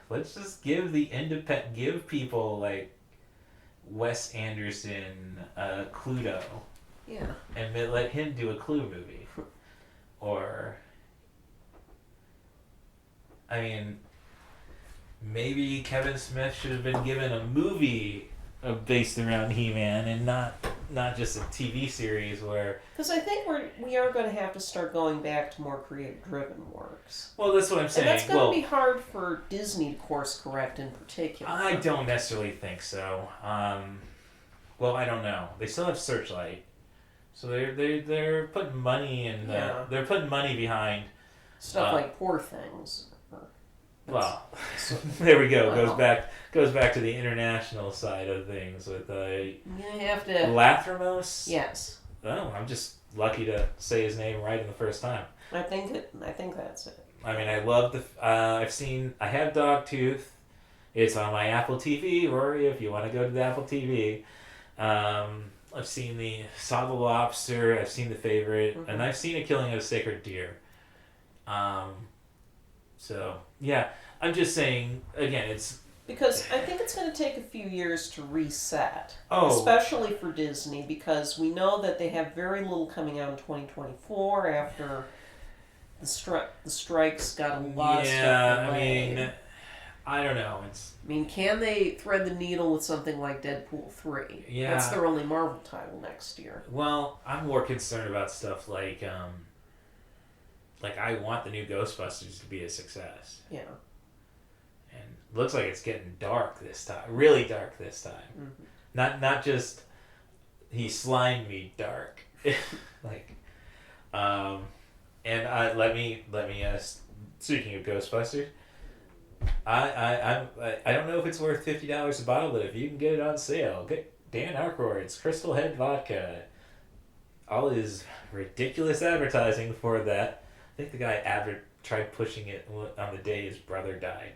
let's just give give people like Wes Anderson Cluedo. Yeah. And let him do a Clue movie. Or I mean, maybe Kevin Smith should have been given a movie based around He-Man and not just a TV series where... Because I think we are going to have to start going back to more creative-driven works. Well, that's what I'm saying. And that's going to be hard for Disney to course correct in particular. I don't necessarily think so. Well, I don't know. They still have Searchlight. So they're putting money in they're putting money behind stuff like Poor Things. Well, there we go. Goes back to the international side of things with you have to Lathrimos. Yes. Oh, I'm just lucky to say his name right in the first time. I think that's it. I mean, I love I have Dogtooth. It's on my Apple TV, Rory, if you want to go to the Apple TV. I've seen the Saw the Lobster, I've seen The Favorite, and I've seen A Killing of a Sacred Deer. So, yeah, I'm just saying, again, it's... Because I think it's going to take a few years to reset. Oh. Especially for Disney, because we know that they have very little coming out in 2024 after the strikes got a lot of stuff delayed. I mean, I don't know. Can they thread the needle with something like Deadpool 3? Yeah. That's their only Marvel title next year. Well, I'm more concerned about stuff like I want the new Ghostbusters to be a success. Yeah. And it looks like it's getting dark this time. Really dark this time. Mm-hmm. Not just he slimed me dark. Like, and speaking of Ghostbusters, I don't know if it's worth $50 a bottle, but if you can get it on sale, get Dan Aykroyd's Crystal Head Vodka. All his ridiculous advertising for that. I think the guy tried pushing it on the day his brother died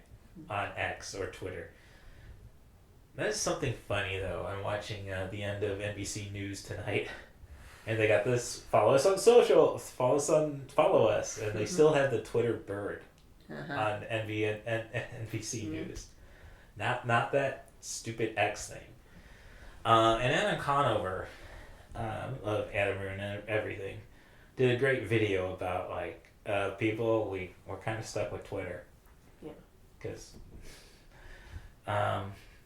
on X or Twitter. That is something funny, though. I'm watching the end of NBC News tonight, and they got this: follow us on social, follow us, and they still have the Twitter bird on NBC News. Not that stupid X thing. And Adam Conover of Adam and Everything did a great video about people we're kind of stuck with Twitter. Yeah. Because.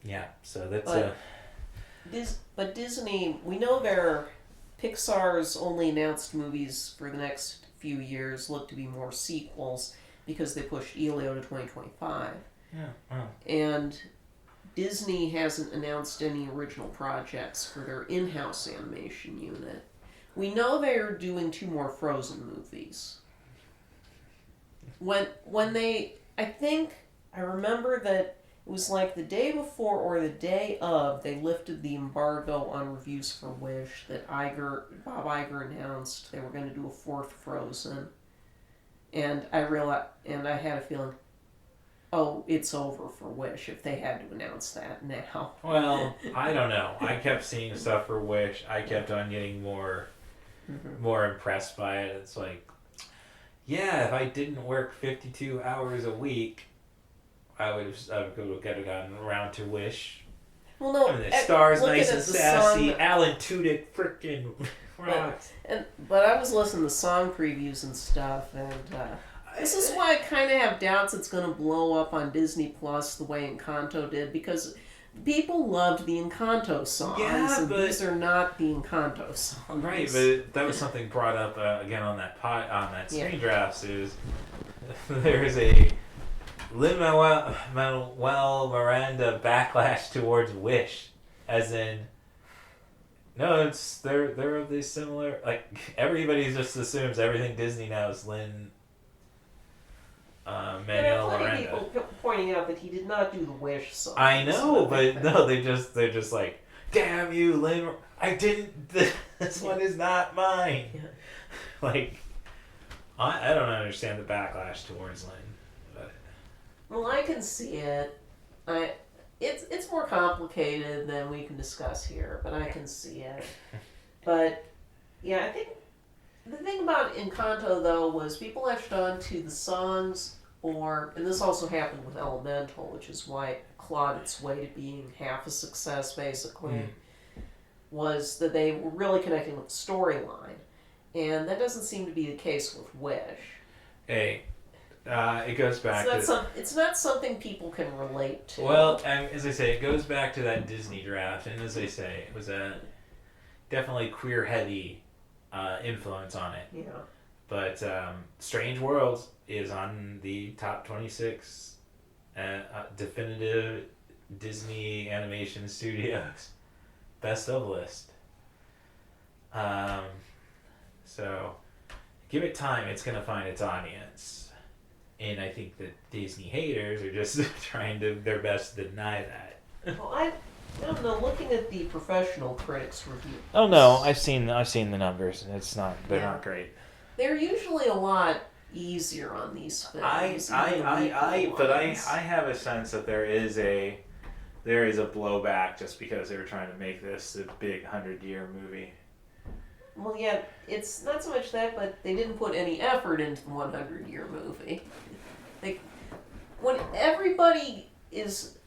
Yeah, so that's But Disney, we know Pixar's only announced movies for the next few years look to be more sequels because they pushed Elio to 2025. Yeah, wow. And Disney hasn't announced any original projects for their in-house animation unit. We know they're doing 2 more Frozen movies. I remember that it was like the day before or the day of they lifted the embargo on reviews for Wish that Bob Iger announced they were going to do a 4th Frozen, and I had a feeling, oh, it's over for Wish if they had to announce that now. Well, I don't know. I kept seeing stuff for Wish. I kept on getting more impressed by it. It's like, yeah, if I didn't work 52 hours a week, I would have gotten around to Wish. Well, no, the stars nice and sassy. Song, Alan Tudyk freaking rocks. But I was listening to song previews and stuff, and this is why I kind of have doubts it's going to blow up on Disney Plus the way Encanto did, because people loved the Encanto songs, and these are not the Encanto songs. Right, but that was something brought up again on that Screen Drafts. Is there is a Lin-Manuel Miranda backlash towards Wish, as in, no, they're of these similar, like, everybody just assumes everything Disney now is Manuel Miranda. People pointing out that he did not do the Wish song. I know, but no, they're just like, damn you, Lin, I didn't. This one is not mine. Yeah. Like, I don't understand the backlash towards Lin. Well, I can see it. It's more complicated than we can discuss here, but I can see it. But yeah, I think the thing about Encanto though was people latched on to the songs, and this also happened with Elemental, which is why it clawed its way to being half a success basically. Was that they were really connecting with the storyline, and that doesn't seem to be the case with Wish. Hey. It goes back it's not something people can relate to. Well, as I say, it goes back to that Disney draft, and as I say, it was a definitely queer-heavy influence on it. Yeah. But Strange Worlds is on the top 26 definitive Disney Animation Studios best of list. So give it time; it's gonna find its audience. And I think that Disney haters are just trying their best to deny that. Well, I don't know. Looking at the professional critics review. Oh no, I've seen the numbers, and they're not great. They're usually a lot easier on these films. I have a sense that there is a blowback just because they were trying to make this a big 100-year movie. Well, yeah, it's not so much that, but they didn't put any effort into the 100-year movie.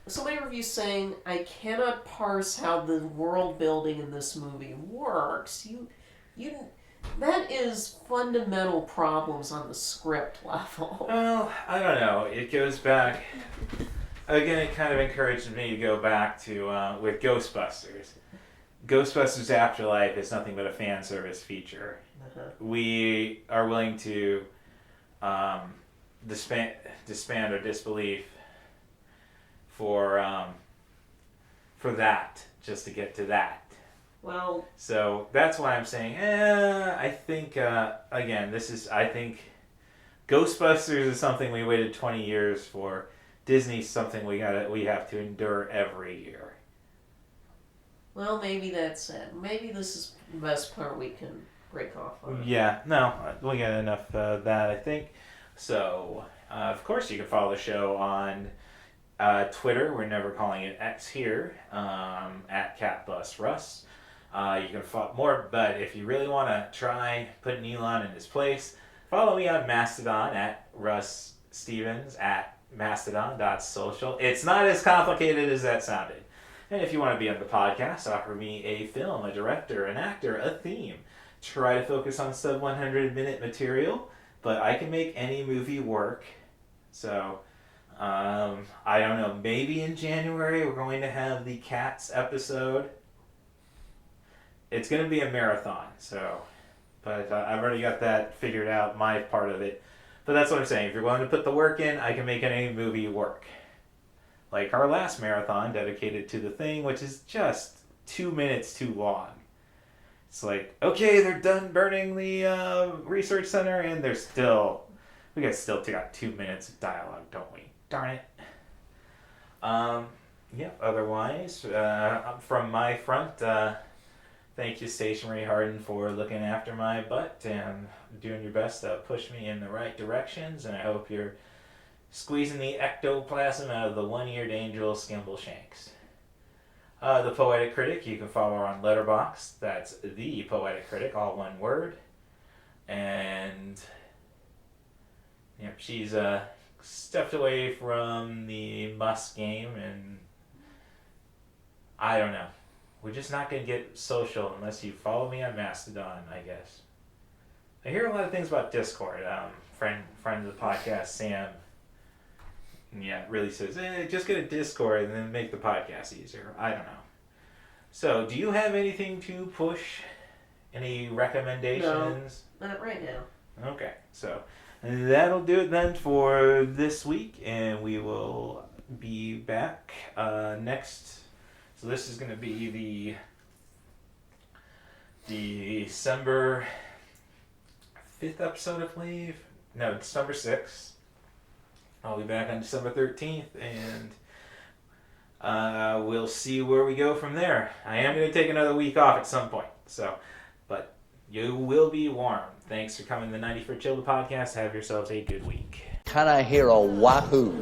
So many reviews saying, I cannot parse how the world building in this movie works. That is fundamental problems on the script level. Well, I don't know. It goes back. Again, it kind of encouraged me to go back to with Ghostbusters. Ghostbusters Afterlife is nothing but a fan service feature. Uh-huh. We are willing to disband our disbelief for that, just to get to that. Well, So that's why I'm saying, I think, again, I think Ghostbusters is something we waited 20 years for. Disney's something we have to endure every year. well, maybe that's it. Maybe this is the best part we can break off on. Yeah, no, we got enough of that, I think. So, of course, you can follow the show on Twitter. We're never calling it X here, at CatBusRuss. You can follow more, but if you really want to try putting Elon in his place, follow me on Mastodon at Russ Stevens at mastodon.social. It's not as complicated as that sounded. And if you want to be on the podcast, offer me a film, a director, an actor, a theme. Try to focus on sub 100-minute material, but I can make any movie work. So, I don't know, maybe in January we're going to have the Cats episode. It's going to be a marathon, so, but I've already got that figured out, my part of it. But that's what I'm saying. If you're willing to put the work in, I can make any movie work. Like our last marathon dedicated to The Thing, which is just 2 minutes too long. It's like, okay, they're done burning the research center, and we got 2 minutes of dialogue, don't we? Darn it. Yeah, otherwise, from my front, thank you, Stationary Harden, for looking after my butt and doing your best to push me in the right directions, and I hope you're squeezing the ectoplasm out of the one-eared angel Skimbleshanks. The Poetic Critic, you can follow her on Letterboxd. That's The Poetic Critic, all one word. And yep, she's stepped away from the Musk game, and I don't know. We're just not going to get social unless you follow me on Mastodon, I guess. I hear a lot of things about Discord. Friend of the podcast, Sam, really says, just get a Discord and then make the podcast easier. I don't know. So, do you have anything to push? Any recommendations? No, not right now. Okay, so that'll do it then for this week, and we will be back next. So this is going to be the December 5th episode, I believe. No, December 6th. I'll be back on December 13th, and we'll see where we go from there. I am going to take another week off at some point, but you will be warned. Thanks for coming to the 90 for Chill, the podcast. Have yourselves a good week. Can I hear a wahoo?